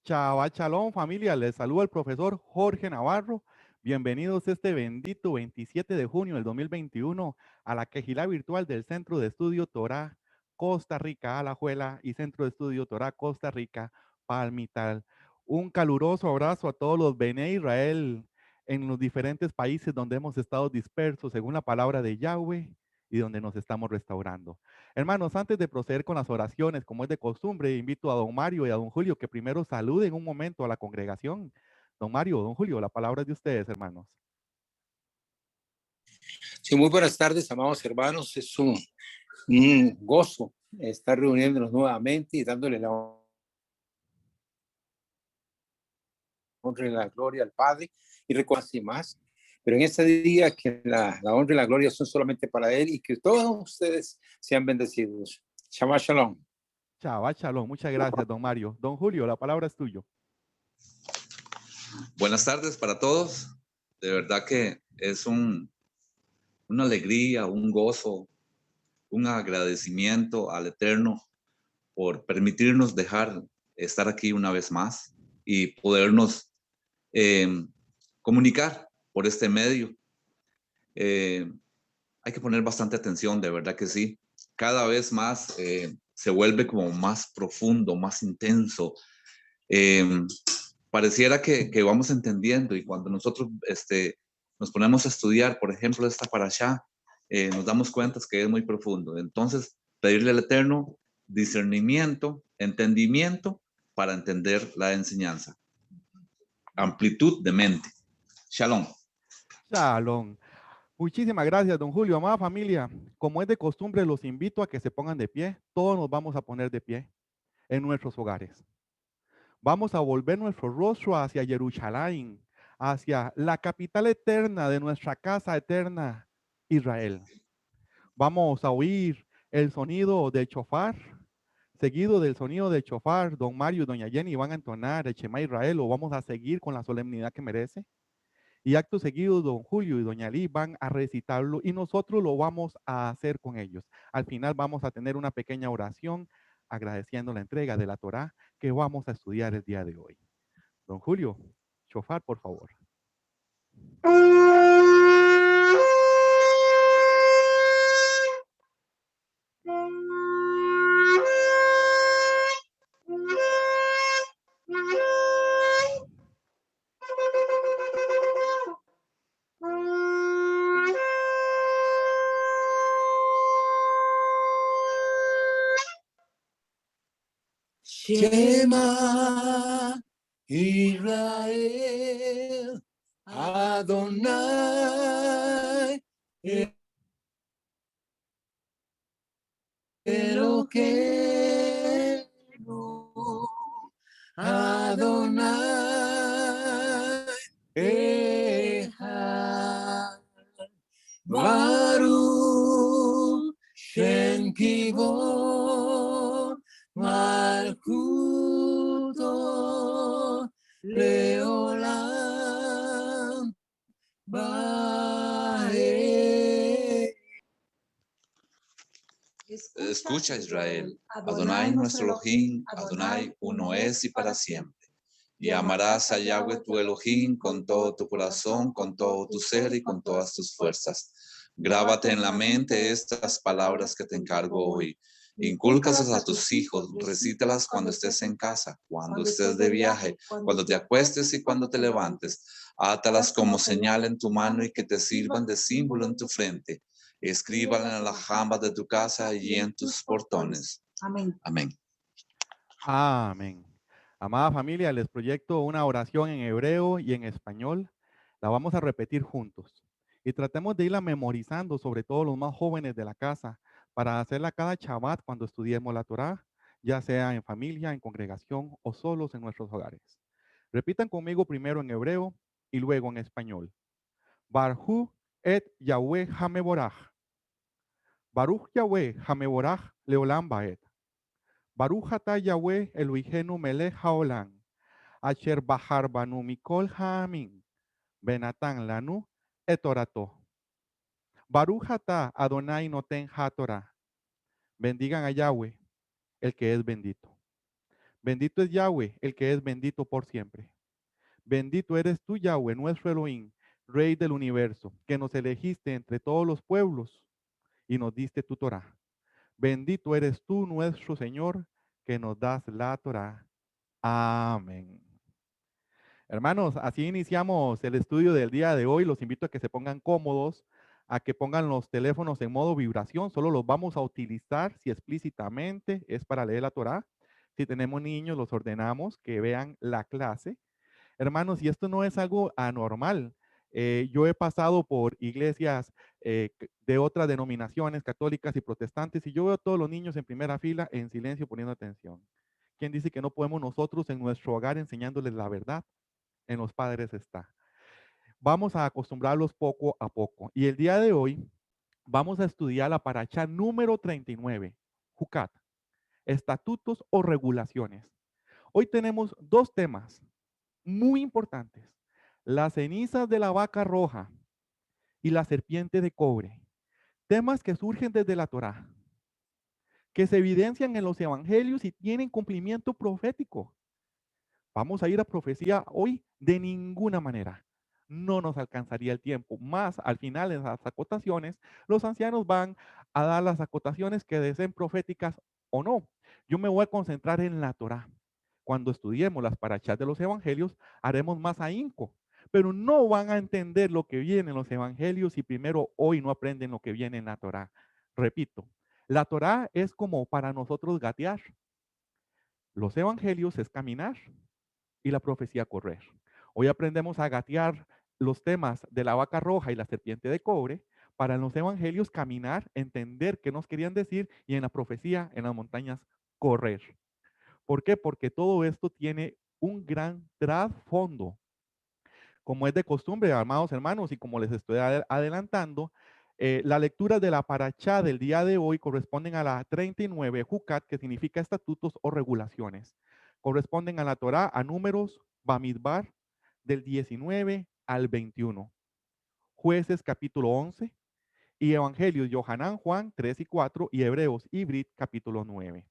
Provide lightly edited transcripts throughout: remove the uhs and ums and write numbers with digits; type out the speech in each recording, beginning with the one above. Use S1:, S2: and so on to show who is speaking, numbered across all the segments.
S1: Chava Chalón, familia, les saluda el profesor Jorge Navarro. Bienvenidos este bendito 27 de junio del 2021 a la quejilá virtual del Centro de Estudio Torá Costa Rica, Alajuela y Centro de Estudio Torá Costa Rica, Palmital. Un caluroso abrazo a todos los Bene Israel en los diferentes países donde hemos estado dispersos según la palabra de Yahweh y donde nos estamos restaurando. Hermanos, antes de proceder con las oraciones, como es de costumbre, invito a don Mario y a don Julio que primero saluden un momento a la congregación. Don Mario, don Julio, la palabra es de ustedes, hermanos.
S2: Sí, muy buenas tardes, amados hermanos. Es un gozo estar reuniéndonos nuevamente y dándole la honra y la gloria al Padre y reconocer más. Pero en este día que la honra y la gloria son solamente para Él y que todos ustedes sean bendecidos. Shabbat Shalom.
S1: Shabbat Shalom. Muchas gracias, don Mario. Don Julio, la palabra es tuyo.
S3: Buenas tardes para todos. De verdad que es una alegría, un gozo, un agradecimiento al Eterno por permitirnos estar aquí una vez más y podernos comunicar por este medio. Hay que poner bastante atención, de verdad que sí. Cada vez más se vuelve como más profundo, más intenso. Pareciera que vamos entendiendo, y cuando nosotros nos ponemos a estudiar, por ejemplo, esta parashá, nos damos cuenta que es muy profundo. Entonces, pedirle al Eterno discernimiento, entendimiento para entender la enseñanza. Amplitud de mente. Shalom.
S1: Shalom. Muchísimas gracias, don Julio. Amada familia, como es de costumbre, los invito a que se pongan de pie. Todos nos vamos a poner de pie en nuestros hogares. Vamos a volver nuestro rostro hacia Jerusalén, hacia la capital eterna de nuestra casa eterna, Israel. Vamos a oír el sonido del shofar, seguido del sonido del shofar. Don Mario y doña Jenny van a entonar el Shema Israel, o vamos a seguir con la solemnidad que merece. Y acto seguido, don Julio y doña Lee van a recitarlo y nosotros lo vamos a hacer con ellos. Al final vamos a tener una pequeña oración agradeciendo la entrega de la Torá que vamos a estudiar el día de hoy. Don Julio, shofar, por favor.
S2: Shema Israel Adonai Eloheinu Adonai Echad Baruch Shem Kivod Malchuto Leolam Bae.
S3: Escucha, Israel, Adonai nuestro Elohim, Adonai uno es y para siempre. Y amarás a Yahweh tu Elohim con todo tu corazón, con todo tu ser y con todas tus fuerzas. Grábate en la mente estas palabras que te encargo hoy. Incúlcaselas a tus hijos, recítalas cuando estés en casa, cuando estés de viaje, cuando te acuestes y cuando te levantes. Átalas como señal en tu mano y que te sirvan de símbolo en tu frente. Escríbalas en las jambas de tu casa y en tus portones.
S4: Amén.
S3: Amén.
S1: Amén. Amada familia, les proyecto una oración en hebreo y en español. La vamos a repetir juntos. Y tratemos de irla memorizando, sobre todo los más jóvenes de la casa, para hacerla cada Shabbat cuando estudiemos la Torá, ya sea en familia, en congregación o solos en nuestros hogares. Repitan conmigo primero en hebreo y luego en español. Barhu et Yahweh Hameborach. Baruch Yahweh Hameborach Leolam Baet. Baruch atah Yahweh Elohenu melech haolam, asher bahar banu mikol ha'amin, benatan lanu et orato. Baruch atah Adonai noten haTorah. Bendigan a Yahweh, el que es bendito. Bendito es Yahweh, el que es bendito por siempre. Bendito eres tú, Yahweh, nuestro Elohim, Rey del universo, que nos elegiste entre todos los pueblos y nos diste tu Torah. Bendito eres tú, nuestro Señor, que nos das la Torah. Amén. Hermanos, así iniciamos el estudio del día de hoy. Los invito a que se pongan cómodos, a que pongan los teléfonos en modo vibración. Solo los vamos a utilizar si explícitamente es para leer la Torá. Si tenemos niños, los ordenamos que vean la clase. Hermanos, y esto no es algo anormal. Yo he pasado por iglesias de otras denominaciones, católicas y protestantes, y yo veo a todos los niños en primera fila en silencio poniendo atención. ¿Quién dice que no podemos nosotros en nuestro hogar enseñándoles la verdad? En los padres está. Vamos a acostumbrarlos poco a poco. Y el día de hoy vamos a estudiar la paracha número 39, Jucat, estatutos o regulaciones. Hoy tenemos dos temas muy importantes: las cenizas de la vaca roja y la serpiente de cobre. Temas que surgen desde la Torá, que se evidencian en los evangelios y tienen cumplimiento profético. Vamos a ir a profecía hoy de ninguna manera. No nos alcanzaría el tiempo. Más al final en las acotaciones, los ancianos van a dar las acotaciones que deseen proféticas o no. Yo me voy a concentrar en la Torá. Cuando estudiemos las parachas de los evangelios, haremos más ahínco. Pero no van a entender lo que viene en los evangelios si primero hoy no aprenden lo que viene en la Torá. Repito, la Torá es como para nosotros gatear. Los evangelios es caminar y la profecía correr. Hoy aprendemos a gatear los temas de la vaca roja y la serpiente de cobre para en los evangelios caminar, entender qué nos querían decir y en la profecía, en las montañas, correr. ¿Por qué? Porque todo esto tiene un gran trasfondo. Como es de costumbre, amados hermanos, y como les estoy adelantando, las lecturas de la parachá del día de hoy corresponden a la 39 Jucat, que significa estatutos o regulaciones. Corresponden a la Torá, a números, Bamidbar, del 19 al 21. Jueces, capítulo 11, y Evangelios, Yohanan, Juan, 3 y 4, y Hebreos, Ibrit, capítulo 9.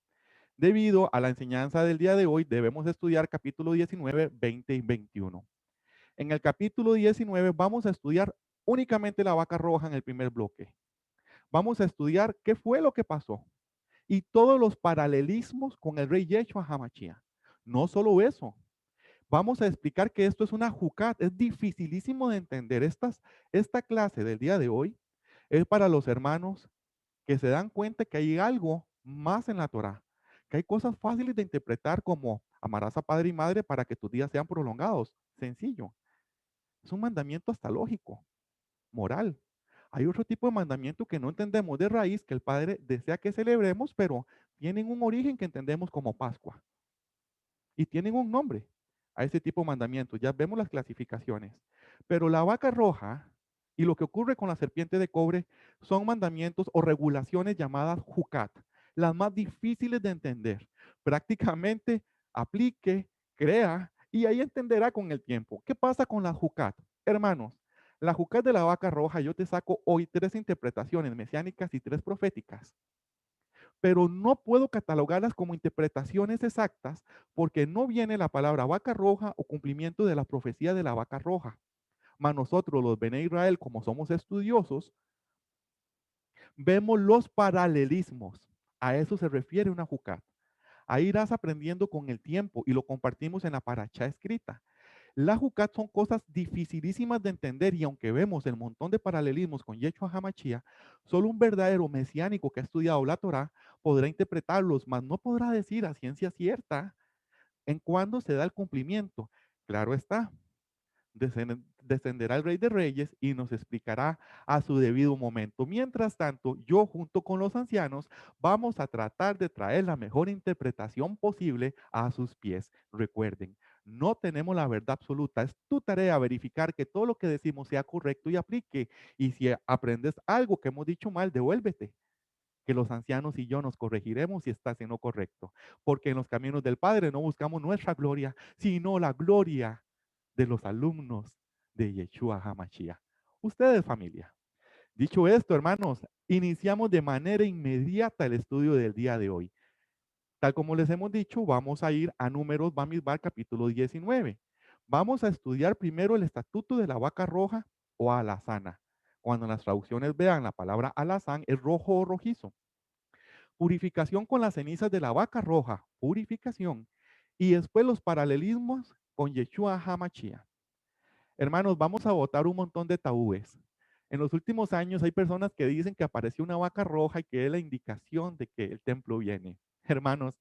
S1: Debido a la enseñanza del día de hoy, debemos estudiar capítulo 19, 20 y 21. En el capítulo 19 vamos a estudiar únicamente la vaca roja en el primer bloque. Vamos a estudiar qué fue lo que pasó y todos los paralelismos con el rey Yeshua HaMashiach. No solo eso, vamos a explicar que esto es una jucat. Es dificilísimo de entender. Esta clase del día de hoy es para los hermanos que se dan cuenta que hay algo más en la Torá, que hay cosas fáciles de interpretar como amarás a padre y madre para que tus días sean prolongados. Sencillo. Es un mandamiento hasta lógico, moral. Hay otro tipo de mandamiento que no entendemos de raíz, que el Padre desea que celebremos, pero tienen un origen que entendemos como Pascua. Y tienen un nombre a ese tipo de mandamientos. Ya vemos las clasificaciones. Pero la vaca roja y lo que ocurre con la serpiente de cobre son mandamientos o regulaciones llamadas jucat, las más difíciles de entender. Prácticamente aplique, crea y ahí entenderá con el tiempo. ¿Qué pasa con la jucat? Hermanos, la jucat de la vaca roja, yo te saco hoy 3 interpretaciones mesiánicas y 3 proféticas, pero no puedo catalogarlas como interpretaciones exactas porque no viene la palabra vaca roja o cumplimiento de la profecía de la vaca roja. Mas nosotros, los Bene Israel, como somos estudiosos, vemos los paralelismos. A eso se refiere una jucat. Ahí irás aprendiendo con el tiempo y lo compartimos en la paracha escrita. La jucat son cosas dificilísimas de entender y aunque vemos el montón de paralelismos con Yeshua HaMashiach, solo un verdadero mesiánico que ha estudiado la Torah podrá interpretarlos, mas no podrá decir a ciencia cierta en cuándo se da el cumplimiento. Claro está, descenderá el Rey de Reyes y nos explicará a su debido momento. Mientras tanto, yo junto con los ancianos vamos a tratar de traer la mejor interpretación posible a sus pies. Recuerden, no tenemos la verdad absoluta. Es tu tarea verificar que todo lo que decimos sea correcto y aplique. Y si aprendes algo que hemos dicho mal, devuélvete, que los ancianos y yo nos corregiremos si estás en lo correcto. Porque en los caminos del Padre no buscamos nuestra gloria, sino la gloria de los alumnos de Yeshua HaMashiach. Ustedes, familia. Dicho esto, hermanos, iniciamos de manera inmediata el estudio del día de hoy. Tal como les hemos dicho, vamos a ir a Números Bamidbar capítulo 19. Vamos a estudiar primero el estatuto de la vaca roja o alazana. Cuando las traducciones vean la palabra alazán, es rojo o rojizo. Purificación con las cenizas de la vaca roja, purificación. Y después los paralelismos con Yeshua HaMashiach. Hermanos, vamos a botar un montón de tabúes. En los últimos años hay personas que dicen que apareció una vaca roja y que es la indicación de que el templo viene. Hermanos,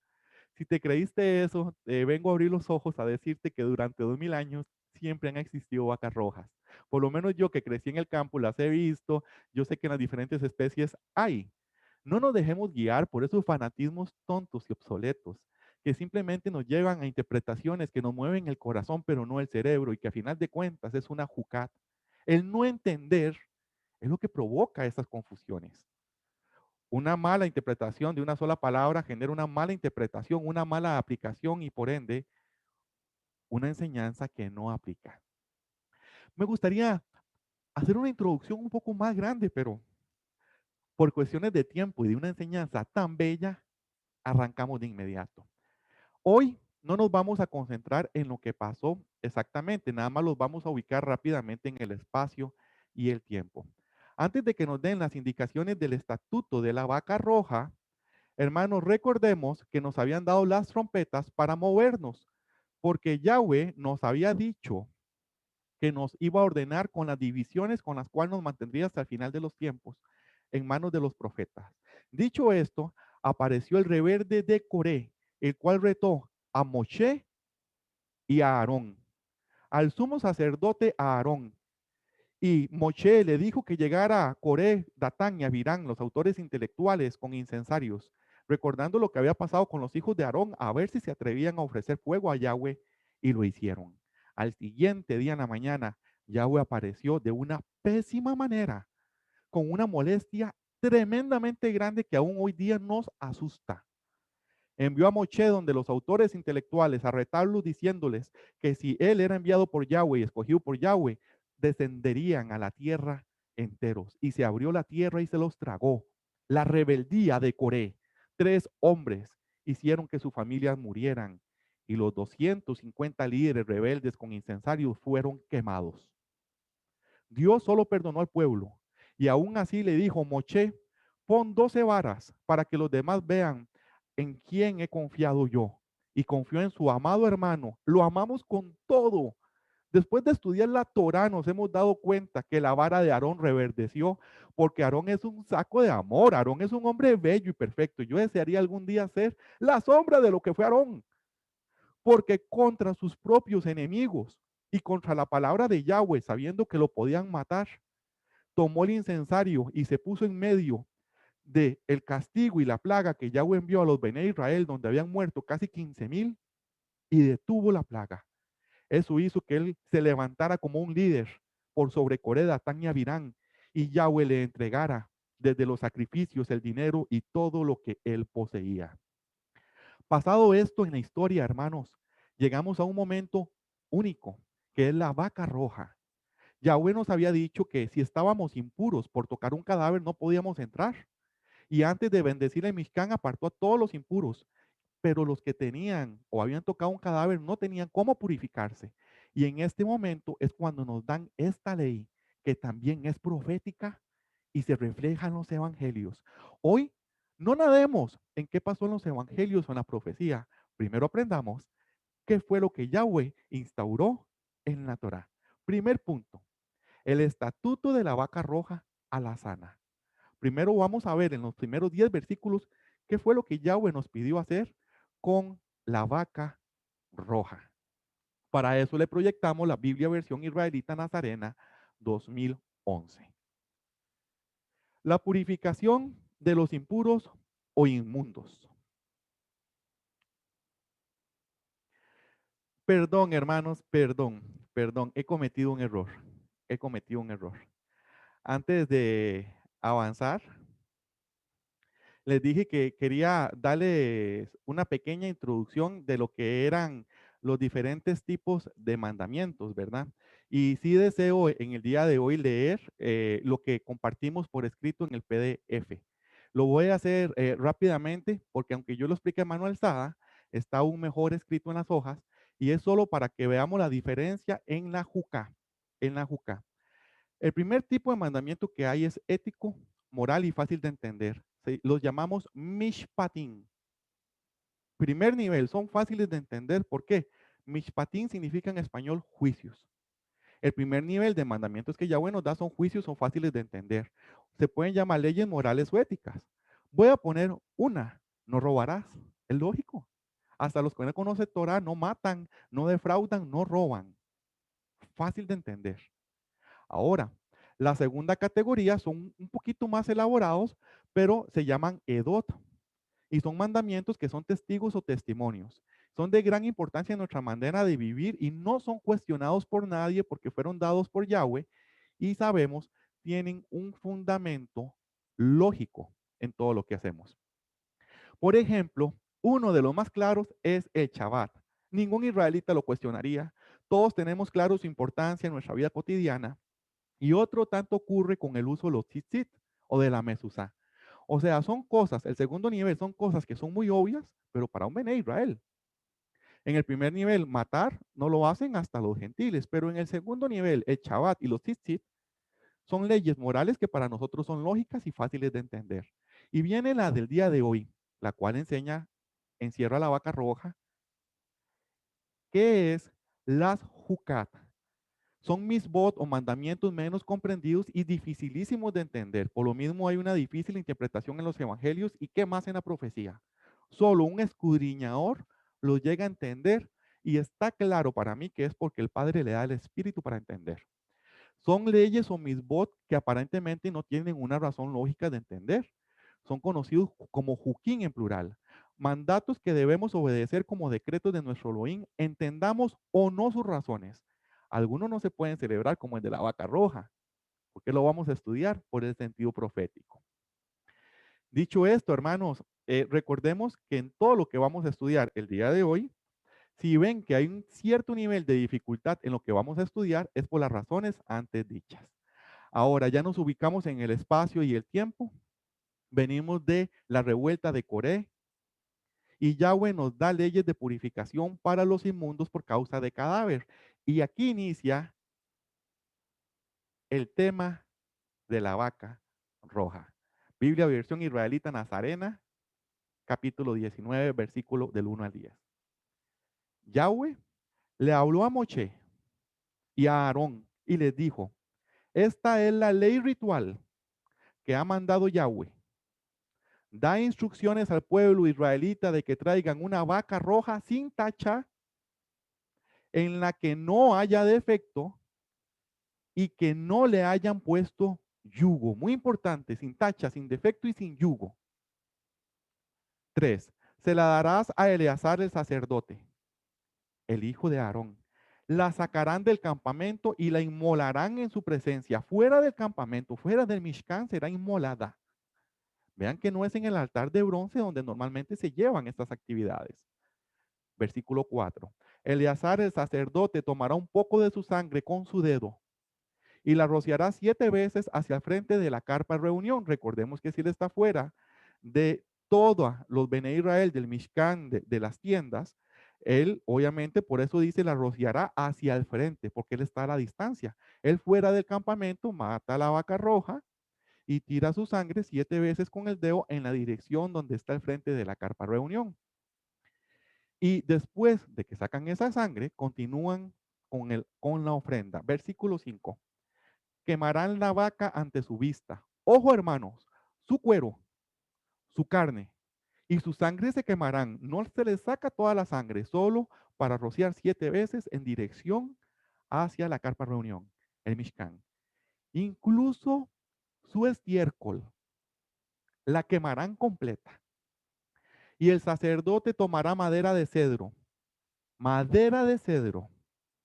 S1: si te creíste eso, te vengo a abrir los ojos a decirte que durante 2000 años siempre han existido vacas rojas. Por lo menos yo que crecí en el campo las he visto, yo sé que en las diferentes especies hay. No nos dejemos guiar por esos fanatismos tontos y obsoletos que simplemente nos llevan a interpretaciones que nos mueven el corazón pero no el cerebro y que a final de cuentas es una jucat. El no entender es lo que provoca esas confusiones. Una mala interpretación de una sola palabra genera una mala interpretación, una mala aplicación y por ende una enseñanza que no aplica. Me gustaría hacer una introducción un poco más grande, pero por cuestiones de tiempo y de una enseñanza tan bella, arrancamos de inmediato. Hoy no nos vamos a concentrar en lo que pasó exactamente, nada más los vamos a ubicar rápidamente en el espacio y el tiempo. Antes de que nos den las indicaciones del estatuto de la vaca roja, hermanos, recordemos que nos habían dado las trompetas para movernos, porque Yahweh nos había dicho que nos iba a ordenar con las divisiones con las cuales nos mantendría hasta el final de los tiempos en manos de los profetas. Dicho esto, apareció el rebelde de Coré, el cual retó a Moshe y a Aarón, al sumo sacerdote a Aarón. Y Moshe le dijo que llegara a Coré, Datán y Abirán, los autores intelectuales, con incensarios, recordando lo que había pasado con los hijos de Aarón, a ver si se atrevían a ofrecer fuego a Yahweh, y lo hicieron. Al siguiente día en la mañana, Yahweh apareció de una pésima manera, con una molestia tremendamente grande que aún hoy día nos asusta. Envió a Moshe donde los autores intelectuales a retarlos diciéndoles que si él era enviado por Yahweh y escogido por Yahweh, descenderían a la tierra enteros. Y se abrió la tierra y se los tragó. La rebeldía de Coré. 3 hombres hicieron que sus familias murieran y los 250 líderes rebeldes con incensarios fueron quemados. Dios solo perdonó al pueblo y aún así le dijo, Moshe, pon 12 varas para que los demás vean en quién he confiado yo. Y confió en su amado hermano. Lo amamos con todo. Después de estudiar la Torá nos hemos dado cuenta que la vara de Aarón reverdeció porque Aarón es un saco de amor. Aarón es un hombre bello y perfecto. Yo desearía algún día ser la sombra de lo que fue Aarón. Porque contra sus propios enemigos y contra la palabra de Yahweh, sabiendo que lo podían matar, tomó el incensario y se puso en medio de el castigo y la plaga que Yahweh envió a los Bene Israel, donde habían muerto casi 15,000, y detuvo la plaga. Eso hizo que él se levantara como un líder por sobre Coré, Datán y Abirán, y Yahweh le entregara desde los sacrificios el dinero y todo lo que él poseía. Pasado esto en la historia, hermanos, llegamos a un momento único, que es la vaca roja. Yahweh nos había dicho que si estábamos impuros por tocar un cadáver no podíamos entrar. Y antes de bendecir a Mishkan apartó a todos los impuros, pero los que tenían o habían tocado un cadáver no tenían cómo purificarse. Y en este momento es cuando nos dan esta ley, que también es profética y se refleja en los evangelios. Hoy No nademos en qué pasó en los evangelios o en la profecía. Primero aprendamos qué fue lo que Yahweh instauró en la Torá. Primer punto, el estatuto de la vaca roja alazana. Primero vamos a ver en los primeros 10 versículos qué fue lo que Yahweh nos pidió hacer con la vaca roja. Para eso le proyectamos la Biblia versión israelita nazarena 2011. La purificación de los impuros o inmundos. Perdón, hermanos, perdón, he cometido un error. He cometido un error. Antes de avanzar, les dije que quería darles una pequeña introducción de lo que eran los diferentes tipos de mandamientos, ¿verdad? Y sí deseo en el día de hoy leer lo que compartimos por escrito en el PDF. Lo voy a hacer rápidamente porque aunque yo lo explique a mano alzada, está aún mejor escrito en las hojas y es solo para que veamos la diferencia en la juca. En la juca. El primer tipo de mandamiento que hay es ético, moral y fácil de entender. Los llamamos mishpatim. Primer nivel, son fáciles de entender. ¿Por qué? Mishpatim significa en español juicios. El primer nivel de mandamientos que Yahweh nos da son juicios, son fáciles de entender. Se pueden llamar leyes morales o éticas. Voy a poner una, no robarás. Es lógico. Hasta los que no conocen Torah no matan, no defraudan, no roban. Fácil de entender. Ahora, la segunda categoría son un poquito más elaborados, pero se llaman edot y son mandamientos que son testigos o testimonios. Son de gran importancia en nuestra manera de vivir y no son cuestionados por nadie porque fueron dados por Yahweh y sabemos tienen un fundamento lógico en todo lo que hacemos. Por ejemplo, uno de los más claros es el Shabbat. Ningún israelita lo cuestionaría. Todos tenemos claro su importancia en nuestra vida cotidiana. Y otro tanto ocurre con el uso de los tzitzit o de la mezuzá. O sea, son cosas, el segundo nivel son cosas que son muy obvias, pero para un Bené Israel. En el primer nivel, matar, no lo hacen hasta los gentiles, pero en el segundo nivel, el Shabbat y los tzitzit son leyes morales que para nosotros son lógicas y fáciles de entender. Y viene la del día de hoy, la cual encierra la vaca roja, que es las jucat. Son misbot o mandamientos menos comprendidos y dificilísimos de entender. Por lo mismo hay una difícil interpretación en los evangelios y qué más en la profecía. Solo un escudriñador los llega a entender y está claro para mí que es porque el Padre le da el Espíritu para entender. Son leyes o misbot que aparentemente no tienen una razón lógica de entender. Son conocidos como juquín en plural. Mandatos que debemos obedecer como decretos de nuestro Elohim, entendamos o no sus razones. Algunos no se pueden celebrar como el de la vaca roja, porque lo vamos a estudiar por el sentido profético. Dicho esto, hermanos, recordemos que en todo lo que vamos a estudiar el día de hoy, si ven que hay un cierto nivel de dificultad en lo que vamos a estudiar, es por las razones antes dichas. Ahora ya nos ubicamos en el espacio y el tiempo. Venimos de la revuelta de Coré y Yahweh nos da leyes de purificación para los inmundos por causa de cadáver. Y aquí inicia el tema de la vaca roja. Biblia versión israelita nazarena, capítulo 19, versículo del 1 al 10. Yahweh le habló a Moche y a Aarón y les dijo, esta es la ley ritual que ha mandado Yahweh. Da instrucciones al pueblo israelita de que traigan una vaca roja sin tacha, en la que no haya defecto y que no le hayan puesto yugo. Muy importante, sin tacha, sin defecto y sin yugo. 3. Se la darás a Eleazar el sacerdote, el hijo de Aarón. La sacarán del campamento y la inmolarán en su presencia. Fuera del campamento, fuera del Mishkan, será inmolada. Vean que no es en el altar de bronce donde normalmente se llevan estas actividades. Versículo 4. Eleazar el sacerdote tomará un poco de su sangre con su dedo y la rociará 7 veces hacia el frente de la carpa de reunión. Recordemos que si él está fuera de todos los Bene Israel, del Mishkan, de las tiendas, él obviamente por eso dice la rociará hacia el frente, porque él está a la distancia. Él fuera del campamento mata a la vaca roja y tira su sangre 7 veces con el dedo en la dirección donde está el frente de la carpa reunión. Y después de que sacan esa sangre, continúan con la ofrenda. Versículo 5. Quemarán la vaca ante su vista. Ojo, hermanos, su cuero, su carne y su sangre se quemarán. No se les saca toda la sangre, solo para rociar 7 veces en dirección hacia la carpa reunión, el Mishkan. Incluso su estiércol la quemarán completa. Y el sacerdote tomará madera de cedro,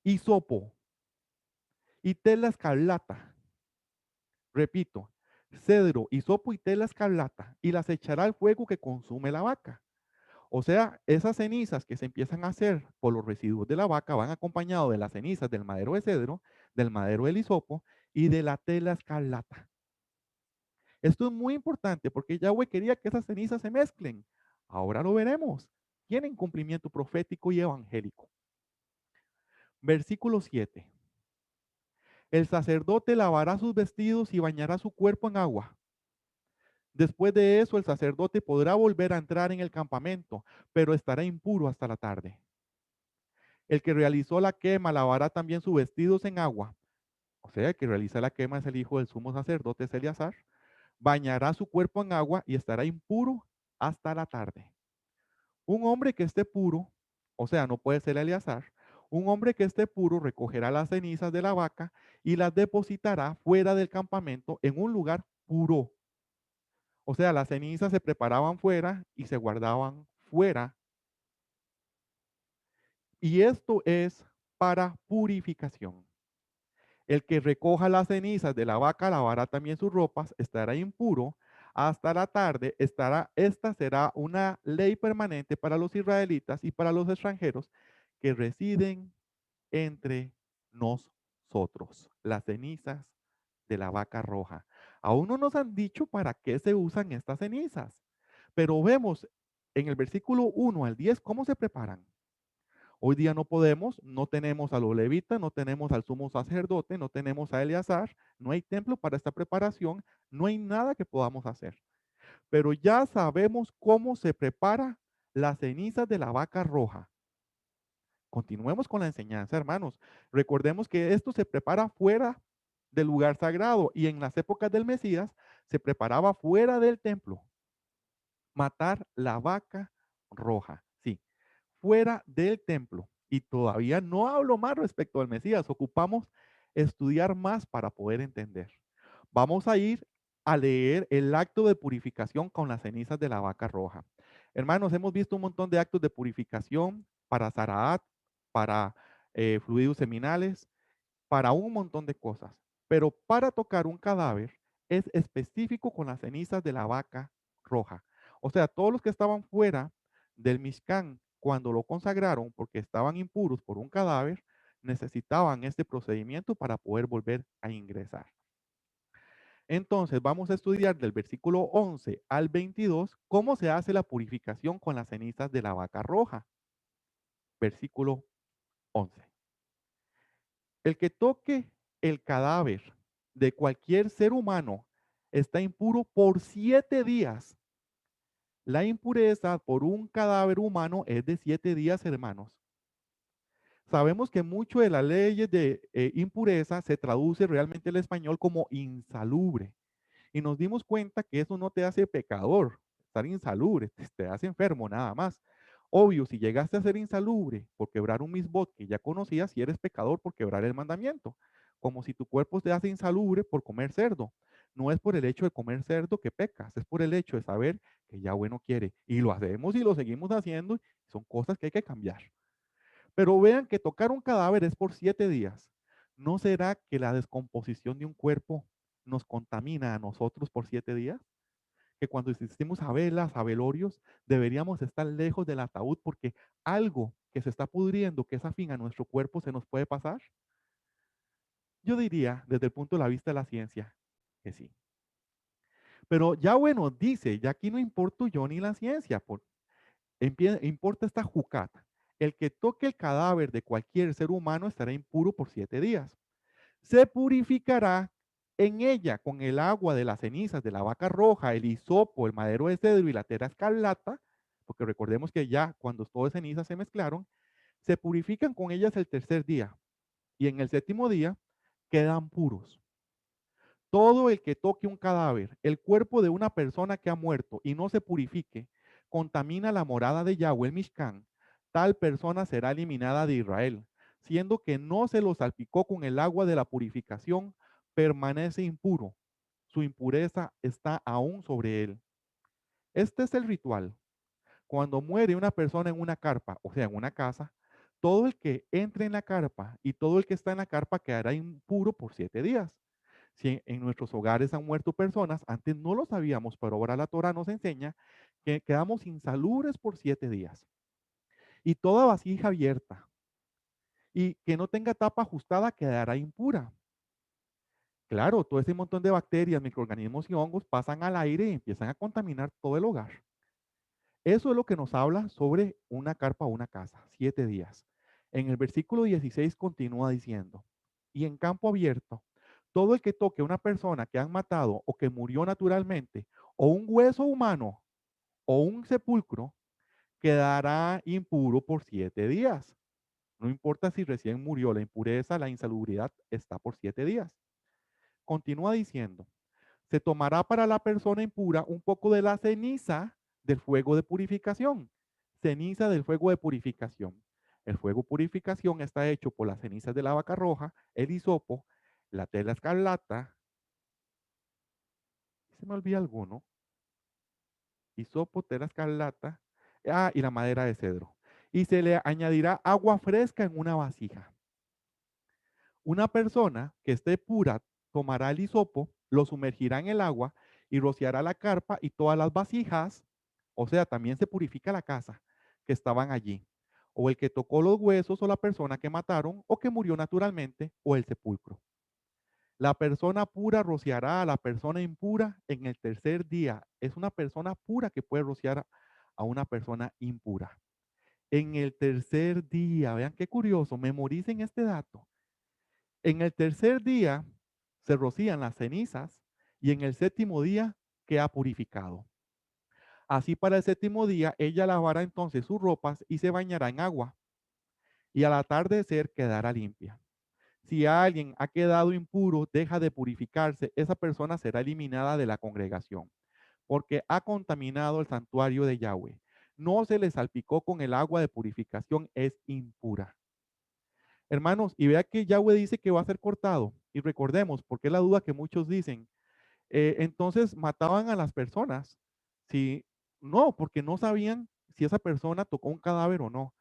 S1: hisopo y tela escarlata. Repito, cedro, hisopo y tela escarlata, y las echará al fuego que consume la vaca. O sea, esas cenizas que se empiezan a hacer por los residuos de la vaca van acompañados de las cenizas del madero de cedro, del madero del hisopo y de la tela escarlata. Esto es muy importante porque Yahweh quería que esas cenizas se mezclen. Ahora lo veremos. Tienen cumplimiento profético y evangélico. Versículo 7. El sacerdote lavará sus vestidos y bañará su cuerpo en agua. Después de eso, el sacerdote podrá volver a entrar en el campamento, pero estará impuro hasta la tarde. El que realizó la quema lavará también sus vestidos en agua. O sea, el que realiza la quema es el hijo del sumo sacerdote, es Eleazar. Bañará su cuerpo en agua y estará impuro hasta la tarde. Un hombre que esté puro, o sea, no puede ser Eleazar, un hombre que esté puro recogerá las cenizas de la vaca y las depositará fuera del campamento en un lugar puro. O sea, las cenizas se preparaban fuera y se guardaban fuera. Y esto es para purificación. El que recoja las cenizas de la vaca lavará también sus ropas, estará impuro hasta la tarde. Esta será una ley permanente para los israelitas y para los extranjeros que residen entre nosotros. Las cenizas de la vaca roja. Aún no nos han dicho para qué se usan estas cenizas, pero vemos en el versículo 1 al 10 cómo se preparan. Hoy día no podemos, no tenemos a los levitas, no tenemos al sumo sacerdote, no tenemos a Eleazar, no hay templo para esta preparación, no hay nada que podamos hacer. Pero ya sabemos cómo se prepara las cenizas de la vaca roja. Continuemos con la enseñanza, hermanos. Recordemos que esto se prepara fuera del lugar sagrado y en las épocas del Mesías se preparaba fuera del templo. Matar la vaca roja, sí, fuera del templo. Y todavía no hablo más respecto al Mesías, ocupamos estudiar más para poder entender. Vamos a ir a leer el acto de purificación con las cenizas de la vaca roja. Hermanos, hemos visto un montón de actos de purificación para Zaraat, para fluidos seminales, para un montón de cosas. Pero para tocar un cadáver es específico con las cenizas de la vaca roja. O sea, todos los que estaban fuera del Mishkan cuando lo consagraron porque estaban impuros por un cadáver, necesitaban este procedimiento para poder volver a ingresar. Entonces vamos a estudiar del versículo 11 al 22 cómo se hace la purificación con las cenizas de la vaca roja. Versículo 11. El que toque el cadáver de cualquier ser humano está impuro por 7 días. La impureza por un cadáver humano es de 7 días, hermanos. Sabemos que mucho de las leyes de impureza se traduce realmente al español como insalubre. Y nos dimos cuenta que eso no te hace pecador, estar insalubre, te hace enfermo nada más. Obvio, si llegaste a ser insalubre por quebrar un misbot que ya conocías, si eres pecador por quebrar el mandamiento. Como si tu cuerpo te hace insalubre por comer cerdo. No es por el hecho de comer cerdo que pecas, es por el hecho de saber que Yahweh no quiere. Y lo hacemos y lo seguimos haciendo. Son cosas que hay que cambiar. Pero vean que tocar un cadáver es por 7 días. ¿No será que la descomposición de un cuerpo nos contamina a nosotros por 7 días? Que cuando asistimos a velas, a velorios, deberíamos estar lejos del ataúd porque algo que se está pudriendo, que es afín a nuestro cuerpo, se nos puede pasar. Yo diría, desde el punto de la vista de la ciencia, que sí. Pero Yahweh nos dice, ya aquí no importo yo ni la ciencia, importa esta jucat. El que toque el cadáver de cualquier ser humano estará impuro por 7 días. Se purificará En ella, con el agua de las cenizas de la vaca roja, el hisopo, el madero de cedro y la tela escarlata, porque recordemos que ya cuando todo de cenizas se mezclaron, se purifican con ellas el tercer día y en el séptimo día quedan puros. Todo el que toque un cadáver, el cuerpo de una persona que ha muerto y no se purifique, contamina la morada de Yahweh el Mishkan, tal persona será eliminada de Israel, siendo que no se lo salpicó con el agua de la purificación, permanece impuro. Su impureza está aún sobre él. Este es el ritual. Cuando muere una persona en una carpa, o sea, en una casa, todo el que entre en la carpa y todo el que está en la carpa quedará impuro por 7 días. Si en nuestros hogares han muerto personas, antes no lo sabíamos, pero ahora la Torah nos enseña que quedamos insalubres por 7 días. Y toda vasija abierta y que no tenga tapa ajustada quedará impura. Claro, todo ese montón de bacterias, microorganismos y hongos pasan al aire y empiezan a contaminar todo el hogar. Eso es lo que nos habla sobre una carpa o una casa, 7 días. En el versículo 16 continúa diciendo, y en campo abierto, todo el que toque a una persona que han matado o que murió naturalmente, o un hueso humano o un sepulcro, quedará impuro por 7 días. No importa si recién murió, la impureza, la insalubridad está por 7 días. Continúa diciendo, se tomará para la persona impura un poco de la ceniza del fuego de purificación. Ceniza del fuego de purificación. El fuego de purificación está hecho por las cenizas de la vaca roja, el hisopo, la tela escarlata. Se me olvida alguno. Hisopo, tela escarlata. Y la madera de cedro. Y se le añadirá agua fresca en una vasija. Una persona que esté pura tomará el hisopo, lo sumergirá en el agua y rociará la carpa y todas las vasijas, o sea, también se purifica la casa que estaban allí, o el que tocó los huesos o la persona que mataron o que murió naturalmente o el sepulcro. La persona pura rociará a la persona impura en el tercer día. Es una persona pura que puede rociar a una persona impura. En el tercer día, vean qué curioso, memoricen este dato. En el tercer día se rocían las cenizas y en el séptimo día queda purificado. Así para el séptimo día ella lavará entonces sus ropas y se bañará en agua y al atardecer quedará limpia. Si alguien ha quedado impuro, deja de purificarse, esa persona será eliminada de la congregación porque ha contaminado el santuario de Yahweh. No se le salpicó con el agua de purificación, es impura. Hermanos, y vea que Yahweh dice que va a ser cortado. Y recordemos, porque es la duda que muchos dicen, entonces mataban a las personas. Si no, porque no sabían si esa persona tocó un cadáver o no.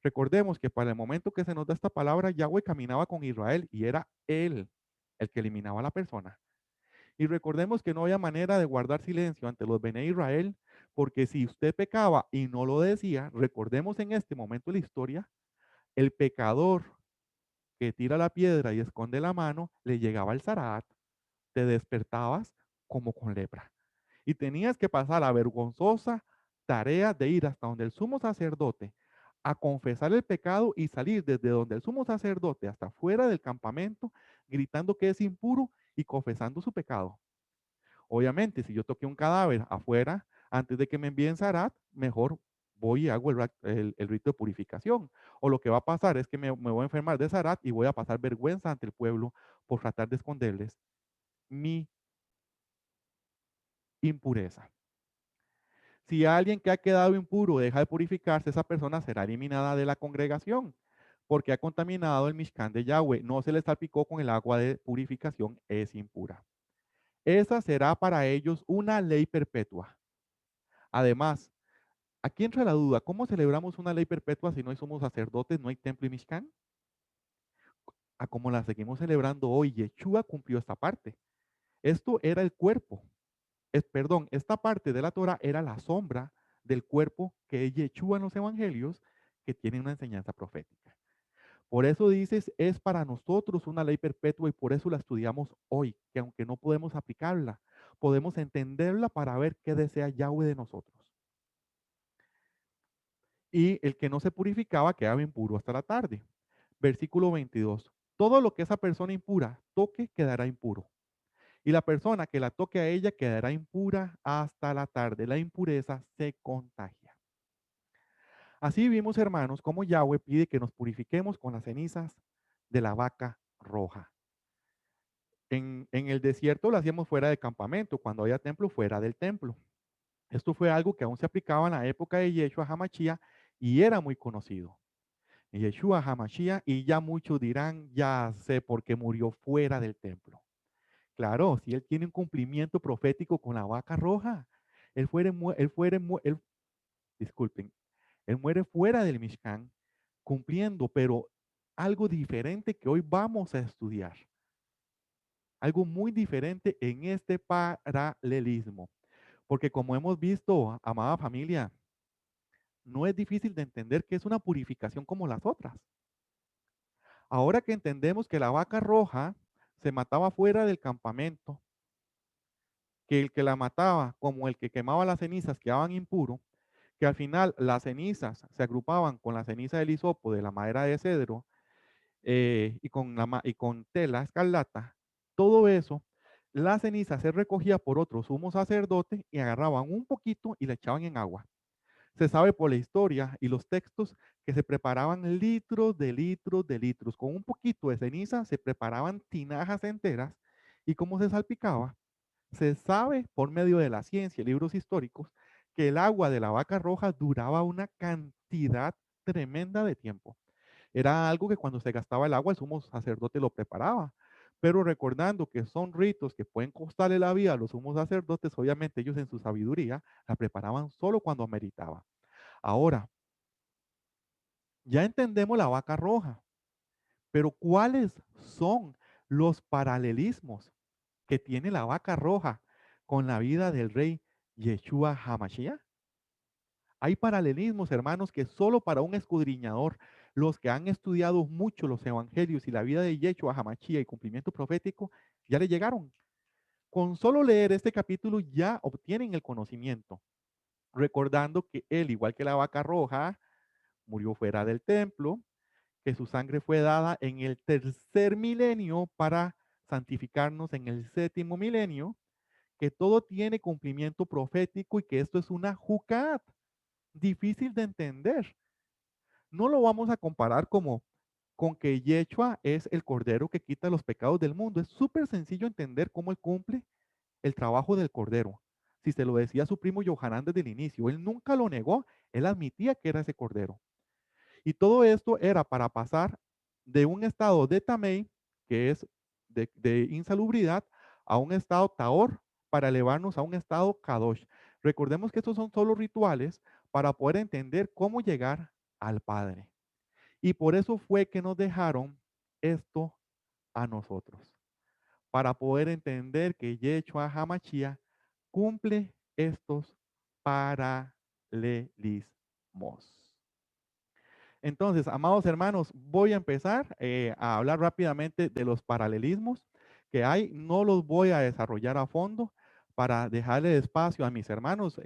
S1: Recordemos que para el momento que se nos da esta palabra, Yahweh caminaba con Israel y era él el que eliminaba a la persona. Y recordemos que no había manera de guardar silencio ante los Bene Israel, porque si usted pecaba y no lo decía, recordemos en este momento de la historia, el pecador que tira la piedra y esconde la mano, le llegaba el zarat, te despertabas como con lepra. Y tenías que pasar la vergonzosa tarea de ir hasta donde el sumo sacerdote a confesar el pecado y salir desde donde el sumo sacerdote hasta fuera del campamento gritando que es impuro y confesando su pecado. Obviamente, si yo toqué un cadáver afuera, antes de que me envíen zarat, mejor voy y hago el rito de purificación. O lo que va a pasar es que me voy a enfermar de zarat y voy a pasar vergüenza ante el pueblo por tratar de esconderles mi impureza. Si alguien que ha quedado impuro deja de purificarse, esa persona será eliminada de la congregación porque ha contaminado el Mishkan de Yahweh. No se le salpicó con el agua de purificación, es impura. Esa será para ellos una ley perpetua. Además, aquí entra la duda, ¿cómo celebramos una ley perpetua si no somos sacerdotes, no hay templo y Mishkan? A como la seguimos celebrando hoy, Yeshua cumplió esta parte. Esto era el cuerpo. Perdón, esta parte de la Torah era la sombra del cuerpo que es Yeshua en los evangelios que tiene una enseñanza profética. Por eso dices, es para nosotros una ley perpetua y por eso la estudiamos hoy, que aunque no podemos aplicarla, podemos entenderla para ver qué desea Yahweh de nosotros. Y el que no se purificaba quedaba impuro hasta la tarde. Versículo 22. Todo lo que esa persona impura toque quedará impuro. y la persona que la toque a ella quedará impura hasta la tarde. La impureza se contagia. Así vimos, hermanos, cómo Yahweh pide que nos purifiquemos con las cenizas de la vaca roja. En el desierto lo hacíamos fuera del campamento, cuando había templo, fuera del templo. Esto fue algo que aún se aplicaba en la época de Yeshua HaMashiach y era muy conocido. Yeshua HaMashiach, y ya muchos dirán, ya sé por qué murió fuera del templo. Claro, si él tiene un cumplimiento profético con la vaca roja, disculpen, él muere fuera del Mishkan, cumpliendo, pero algo diferente que hoy vamos a estudiar. Algo muy diferente en este paralelismo. Porque como hemos visto, amada familia, no es difícil de entender que es una purificación como las otras. Ahora que entendemos que la vaca roja se mataba fuera del campamento, que el que la mataba como el que quemaba las cenizas quedaban impuros, que al final las cenizas se agrupaban con la ceniza del hisopo de la madera de cedro y con tela escarlata, todo eso, la ceniza se recogía por otro sumo sacerdote y agarraban un poquito y le echaban en agua. Se sabe por la historia y los textos que se preparaban litros de litros de litros. Con un poquito de ceniza se preparaban tinajas enteras y cómo se salpicaba. Se sabe por medio de la ciencia y libros históricos que el agua de la vaca roja duraba una cantidad tremenda de tiempo. Era algo que cuando se gastaba el agua el sumo sacerdote lo preparaba. Pero recordando que son ritos que pueden costarle la vida a los sumos sacerdotes, obviamente ellos en su sabiduría la preparaban solo cuando ameritaba. Ahora, ya entendemos la vaca roja, pero ¿cuáles son los paralelismos que tiene la vaca roja con la vida del rey Yeshua HaMashiach? Hay paralelismos, hermanos, que solo para un escudriñador, los que han estudiado mucho los evangelios y la vida de Yeshua HaMashiach y cumplimiento profético, ya le llegaron. Con solo leer este capítulo ya obtienen el conocimiento, recordando que él, igual que la vaca roja, murió fuera del templo, que su sangre fue dada en el tercer milenio para santificarnos en el séptimo milenio, que todo tiene cumplimiento profético y que esto es una jucat difícil de entender. No lo vamos a comparar como con que Yeshua es el cordero que quita los pecados del mundo. Es súper sencillo entender cómo él cumple el trabajo del cordero. Si se lo decía a su primo Yohanan desde el inicio, él nunca lo negó, él admitía que era ese cordero. Y todo esto era para pasar de un estado de tamei, que es de insalubridad, a un estado taor, para elevarnos a un estado kadosh. Recordemos que estos son solo rituales para poder entender cómo llegar al Padre. Y por eso fue que nos dejaron esto a nosotros, para poder entender que Yeshua HaMashiach cumple estos paralelismos. Entonces, amados hermanos, voy a empezar a hablar rápidamente de los paralelismos que hay. No los voy a desarrollar a fondo para dejarle espacio a mis hermanos.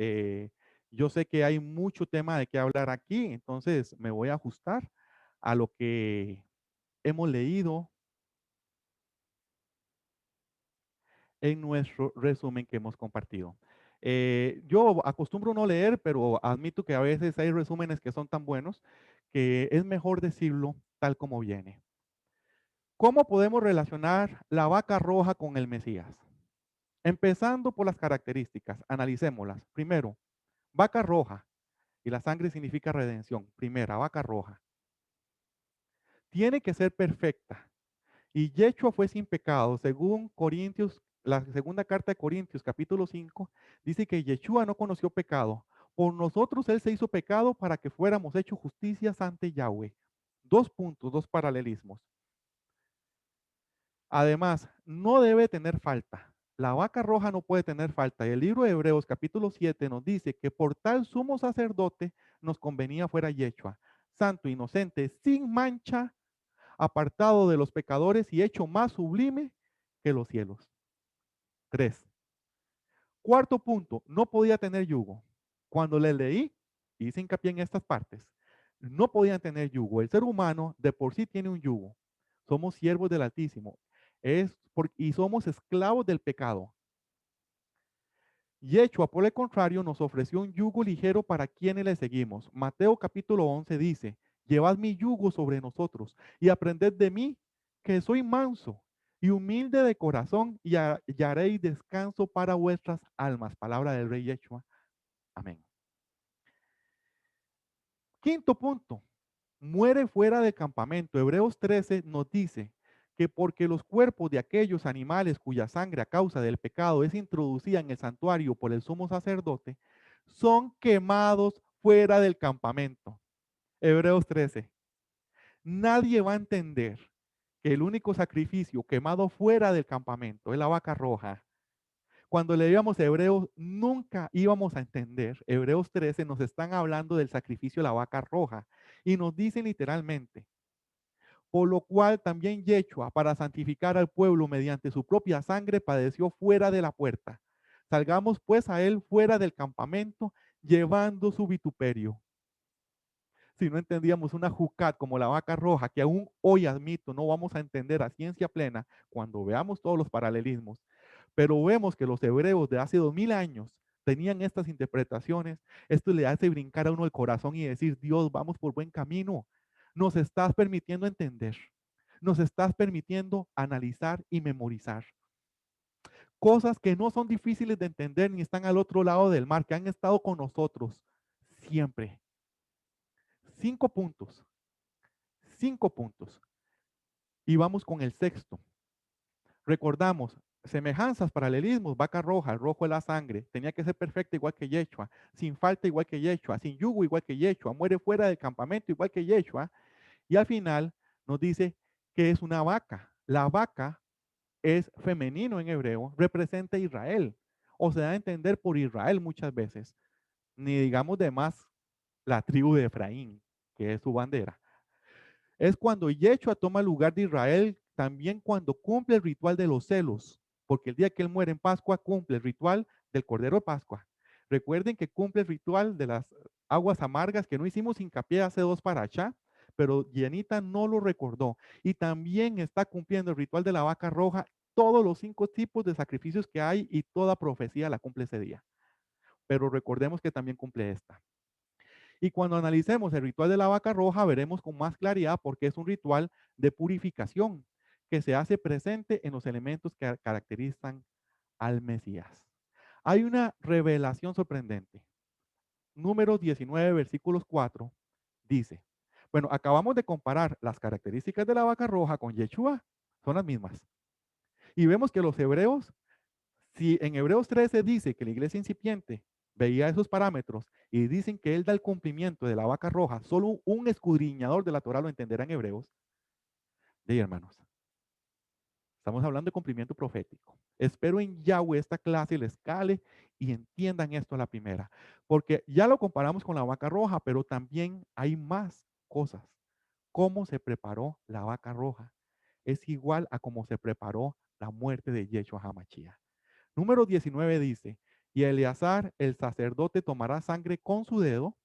S1: Yo sé que hay mucho tema de qué hablar aquí, entonces me voy a ajustar a lo que hemos leído en nuestro resumen que hemos compartido. Yo acostumbro no leer, pero admito que a veces hay resúmenes que son tan buenos que es mejor decirlo tal como viene. ¿Cómo podemos relacionar la vaca roja con el Mesías? Empezando por las características, analicémoslas. Primero, vaca roja, y la sangre significa redención. Primera, vaca roja. Tiene que ser perfecta. Y Yeshua fue sin pecado, según Corintios, la segunda carta de Corintios, capítulo 5, dice que Yeshua no conoció pecado. Por nosotros él se hizo pecado para que fuéramos hechos justicias ante Yahweh. Dos puntos, dos paralelismos. Además, no debe tener falta. La vaca roja no puede tener falta. Y el libro de Hebreos, capítulo 7, nos dice que por tal sumo sacerdote nos convenía fuera Yeshua, santo, inocente, sin mancha, apartado de los pecadores y hecho más sublime que los cielos. 3. Cuarto punto, no podía tener yugo. Cuando le leí, hice hincapié en estas partes, no podían tener yugo. El ser humano de por sí tiene un yugo. Somos siervos del Altísimo. y somos esclavos del pecado. Yeshua, por el contrario, nos ofreció un yugo ligero para quienes le seguimos. Mateo capítulo 11 dice, llevad mi yugo sobre nosotros y aprended de mí, que soy manso y humilde de corazón, y haréis descanso para vuestras almas. Palabra del rey Yeshua. Amén. Quinto punto, muere fuera del campamento. Hebreos 13 nos dice que porque los cuerpos de aquellos animales cuya sangre a causa del pecado es introducida en el santuario por el sumo sacerdote, son quemados fuera del campamento. Hebreos 13. Nadie va a entender que el único sacrificio quemado fuera del campamento es la vaca roja. Cuando leíamos Hebreos, nunca íbamos a entender. Hebreos 13 nos están hablando del sacrificio de la vaca roja y nos dicen literalmente, por lo cual también Yeshua, para santificar al pueblo mediante su propia sangre, padeció fuera de la puerta. Salgamos pues a él fuera del campamento, llevando su vituperio. Si no entendíamos una jucat como la vaca roja, que aún hoy admito no vamos a entender a ciencia plena cuando veamos todos los paralelismos, pero vemos que los hebreos de hace 2000 años tenían estas interpretaciones, esto le hace brincar a uno el corazón y decir, Dios, vamos por buen camino. Nos estás permitiendo entender, nos estás permitiendo analizar y memorizar. Cosas que no son difíciles de entender ni están al otro lado del mar, que han estado con nosotros siempre. 5 puntos. 5 puntos. Y vamos con el sexto. Recordamos, semejanzas, paralelismos, vaca roja, el rojo es la sangre, tenía que ser perfecta igual que Yeshua, sin falta igual que Yeshua, sin yugo igual que Yeshua, muere fuera del campamento igual que Yeshua, y al final nos dice que es una vaca. La vaca es femenino en hebreo, representa a Israel, o se da a entender por Israel muchas veces, ni digamos de más la tribu de Efraín, que es su bandera. Es cuando Yeshua toma el lugar de Israel, también cuando cumple el ritual de los celos, porque el día que él muere en Pascua cumple el ritual del Cordero de Pascua. Recuerden que cumple el ritual de las aguas amargas que no hicimos hincapié hace 2 parashá, pero Yanita no lo recordó. Y también está cumpliendo el ritual de la vaca roja, todos los 5 tipos de sacrificios que hay y toda profecía la cumple ese día. Pero recordemos que también cumple esta. Y cuando analicemos el ritual de la vaca roja, veremos con más claridad por qué es un ritual de purificación que se hace presente en los elementos que caracterizan al Mesías. Hay una revelación sorprendente. Números 19, versículos 4, dice, bueno, acabamos de comparar las características de la vaca roja con Yeshua, son las mismas. Y vemos que los hebreos, si en Hebreos 13 dice que la iglesia incipiente veía esos parámetros y dicen que él da el cumplimiento de la vaca roja, solo un escudriñador de la Torah lo entenderá en Hebreos. De ahí, hermanos, estamos hablando de cumplimiento profético. Espero en Yahweh esta clase les cale y entiendan esto a la primera, porque ya lo comparamos con la vaca roja, pero también hay más cosas. ¿Cómo se preparó la vaca roja? Es igual a cómo se preparó la muerte de Yeshua HaMashiach. Número 19 dice, y Eleazar, el sacerdote, tomará sangre con su dedo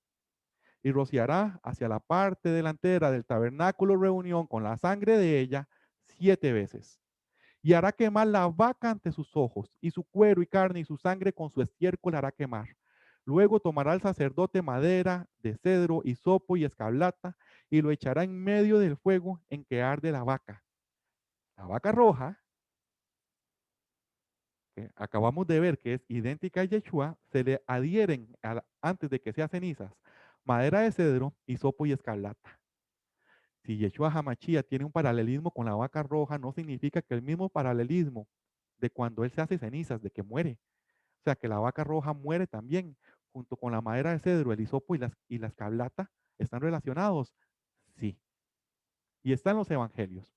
S1: y rociará hacia la parte delantera del tabernáculo reunión con la sangre de ella 7 veces. Y hará quemar la vaca ante sus ojos, y su cuero y carne y su sangre con su estiércol hará quemar. Luego tomará el sacerdote madera de cedro, hisopo y escarlata, y lo echará en medio del fuego en que arde la vaca. La vaca roja, que acabamos de ver que es idéntica a Yeshua, se le adhieren antes de que sea cenizas, madera de cedro, hisopo y escarlata. Si Yeshua HaMashiach tiene un paralelismo con la vaca roja, no significa que el mismo paralelismo de cuando él se hace cenizas, de que muere. O sea, que la vaca roja muere también, junto con la madera de cedro, el hisopo y la escarlata, ¿están relacionados? Sí. Y están los evangelios.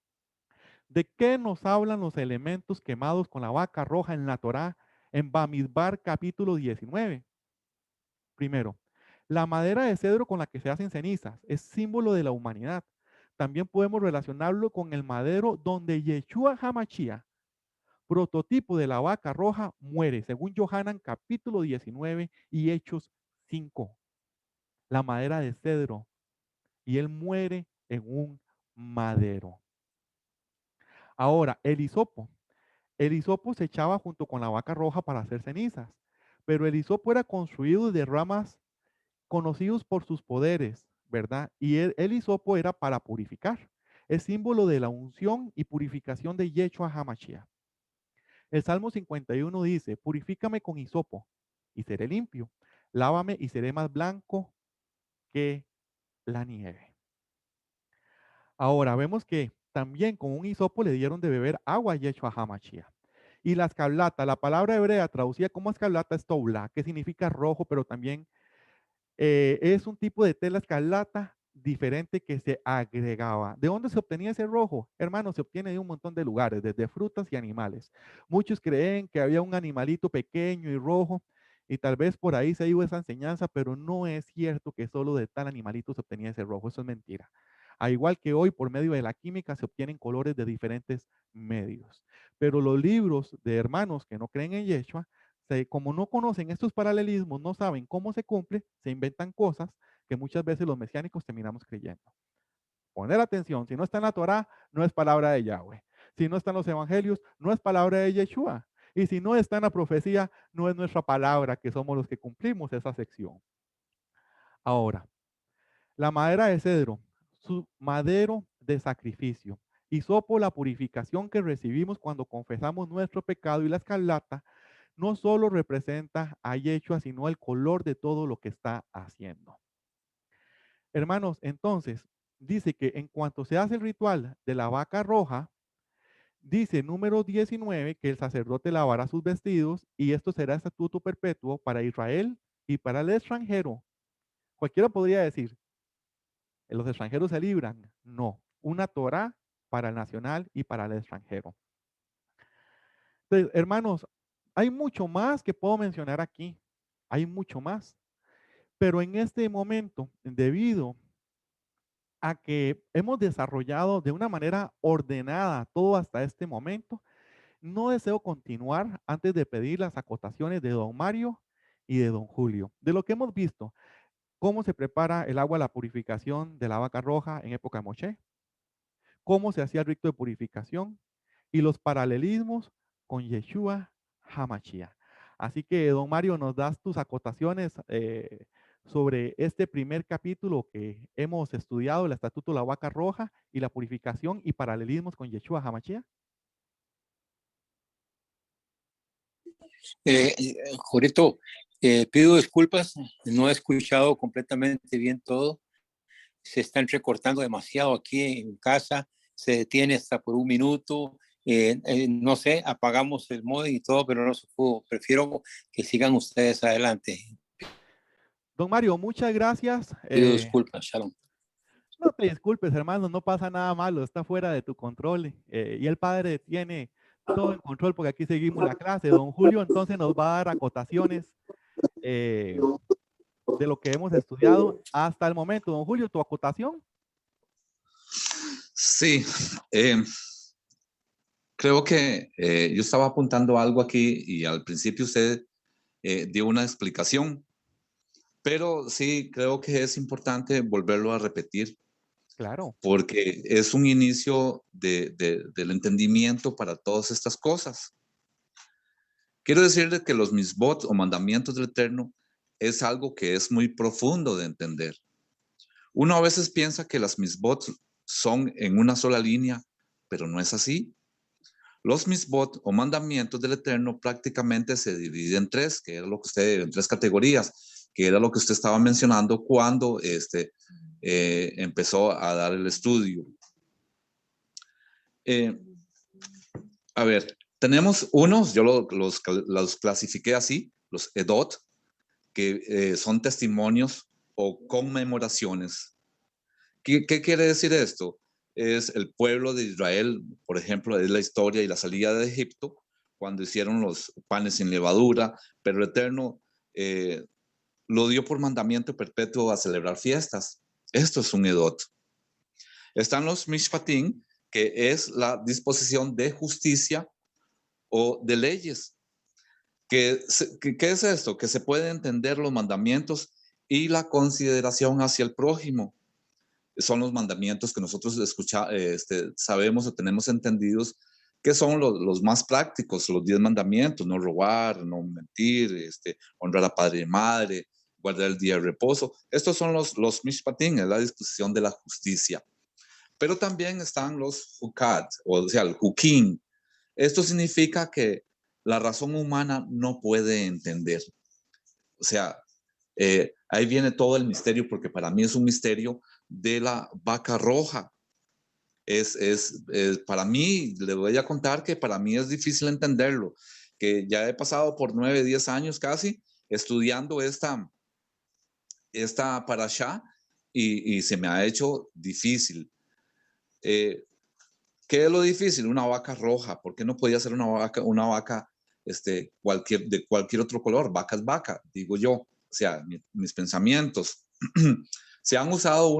S1: ¿De qué nos hablan los elementos quemados con la vaca roja en la Torá en Bamidbar capítulo 19? Primero, la madera de cedro con la que se hacen cenizas es símbolo de la humanidad. También podemos relacionarlo con el madero donde Yeshua HaMashiach, prototipo de la vaca roja, muere, según Yohanan capítulo 19 y Hechos 5. La madera de cedro, y él muere en un madero. Ahora, el hisopo. El hisopo se echaba junto con la vaca roja para hacer cenizas, pero el hisopo era construido de ramas conocidos por sus poderes, ¿verdad? Y el hisopo era para purificar. Es símbolo de la unción y purificación de Yeshua HaMashiach. El Salmo 51 dice, purifícame con hisopo y seré limpio. Lávame y seré más blanco que la nieve. Ahora vemos que también con un hisopo le dieron de beber agua a Yeshua HaMashiach. Y la escarlata, la palabra hebrea traducida como escarlata es toula, que significa rojo, pero también es un tipo de tela escarlata diferente que se agregaba. ¿De dónde se obtenía ese rojo? Hermano, se obtiene de un montón de lugares, desde frutas y animales. Muchos creen que había un animalito pequeño y rojo y tal vez por ahí se dio esa enseñanza, pero no es cierto que solo de tal animalito se obtenía ese rojo. Eso es mentira. Al igual que hoy, por medio de la química, se obtienen colores de diferentes medios. Pero los libros de hermanos que no creen en Yeshua como no conocen estos paralelismos, no saben cómo se cumple, se inventan cosas que muchas veces los mesiánicos terminamos creyendo. Poner atención, si no está en la Torá, no es palabra de Yahweh. Si no está en los evangelios, no es palabra de Yeshua. Y si no está en la profecía, no es nuestra palabra, que somos los que cumplimos esa sección. Ahora, la madera de cedro, su madero de sacrificio. Hisopo, la purificación que recibimos cuando confesamos nuestro pecado, y la escarlata no solo representa a Yeshua, sino el color de todo lo que está haciendo. Hermanos, entonces, dice que en cuanto se hace el ritual de la vaca roja, dice número 19 que el sacerdote lavará sus vestidos y esto será estatuto perpetuo para Israel y para el extranjero. Cualquiera podría decir, los extranjeros se libran. No, una Torá para el nacional y para el extranjero. Entonces, hermanos, hay mucho más que puedo mencionar aquí. Hay mucho más. Pero en este momento, debido a que hemos desarrollado de una manera ordenada todo hasta este momento, no deseo continuar antes de pedir las acotaciones de don Mario y de don Julio. De lo que hemos visto, cómo se prepara el agua a la purificación de la vaca roja en época de Moshe, cómo se hacía el rito de purificación y los paralelismos con Yeshua HaMashiach. Así que, don Mario, nos das tus acotaciones sobre este primer capítulo que hemos estudiado, el Estatuto de la Vaca Roja y la purificación y paralelismos con Yeshua HaMashiach.
S2: Jorito, pido disculpas, no he escuchado completamente bien todo. Se está entrecortando demasiado aquí en casa, se detiene hasta por un minuto. No sé, apagamos el modem y todo, pero no se pudo. Prefiero que sigan ustedes adelante.
S1: Don Mario, muchas gracias.
S2: Pido disculpas, Shalom.
S1: No te disculpes, hermano, no pasa nada malo, está fuera de tu control. Y el Padre tiene todo en control porque aquí seguimos la clase. Don Julio entonces nos va a dar acotaciones de lo que hemos estudiado hasta el momento. Don Julio, ¿tu acotación?
S3: Sí, creo que yo estaba apuntando algo aquí y al principio usted dio una explicación, pero sí creo que es importante volverlo a repetir.
S1: Claro.
S3: Porque es un inicio del entendimiento para todas estas cosas. Quiero decirle que los misbot o mandamientos del Eterno es algo que es muy profundo de entender. Uno a veces piensa que las misbot son en una sola línea, pero no es así. Los misbot o mandamientos del Eterno prácticamente se dividen en tres, que era lo que usted, en tres categorías, que era lo que usted estaba mencionando cuando empezó a dar el estudio. A ver, tenemos unos, yo los clasifiqué así, los edot, que son testimonios o conmemoraciones. ¿Qué quiere decir esto? Es el pueblo de Israel, por ejemplo, es la historia y la salida de Egipto, cuando hicieron los panes sin levadura, pero el Eterno lo dio por mandamiento perpetuo a celebrar fiestas. Esto es un edot. Están los mishpatim, que es la disposición de justicia o de leyes. ¿Qué es esto? Que se puede entender los mandamientos y la consideración hacia el prójimo. son los mandamientos que nosotros sabemos o tenemos entendidos que son los más prácticos, los 10 mandamientos: no robar, no mentir, honrar a padre y madre, guardar el día de reposo. Estos son los mishpatim, es la disposición de la justicia. Pero también están los hukat, o sea, el hukim. Esto significa que la razón humana no puede entender. O sea, ahí viene todo el misterio, porque para mí es un misterio de la vaca roja. Para mí, le voy a contar que para mí es difícil entenderlo, que ya he pasado por 9, 10 años casi estudiando esta parashá y se me ha hecho difícil. ¿Qué es lo difícil? Una vaca roja. ¿Por qué no podía ser una vaca de cualquier otro color? Vaca es vaca, digo yo. O sea, mis pensamientos. Se han usado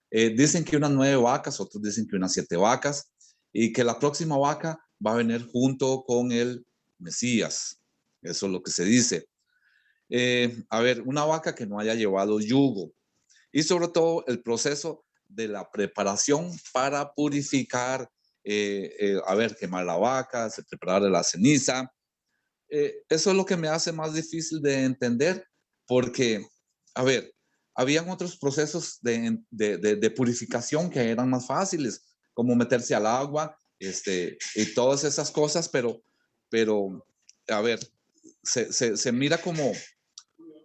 S3: dicen que unas 9 vacas, otros dicen que unas 7 vacas, y que la próxima vaca va a venir junto con el Mesías. Eso es lo que se dice. A ver, una vaca que no haya llevado yugo. Y sobre todo el proceso de la preparación para purificar, quemar la vaca, preparar la ceniza. Eso es lo que me hace más difícil de entender, porque, habían otros procesos de purificación que eran más fáciles, como meterse al agua, y todas esas cosas, pero se mira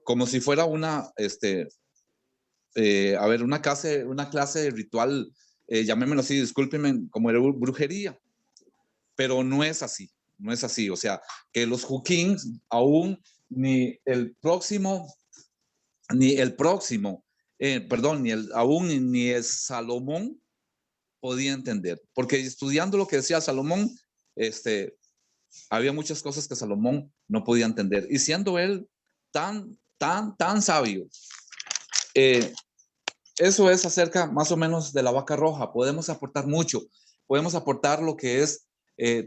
S3: como si fuera una clase de ritual, llamémoslo así, discúlpenme, como era brujería, pero no es así, o sea, que los hukim aún ni el Salomón podía entender, porque estudiando lo que decía Salomón, había muchas cosas que Salomón no podía entender, y siendo él tan sabio. Eso es acerca más o menos de la vaca roja. Podemos aportar mucho. Podemos aportar lo que es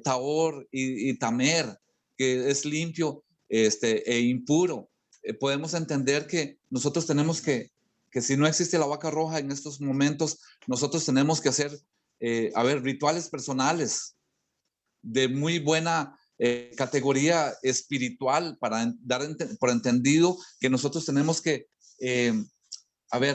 S3: tahor y tamer, que es limpio e impuro. Podemos entender que nosotros tenemos que si no existe la vaca roja en estos momentos, nosotros tenemos que hacer, rituales personales de muy buena categoría espiritual para dar por entendido que nosotros tenemos que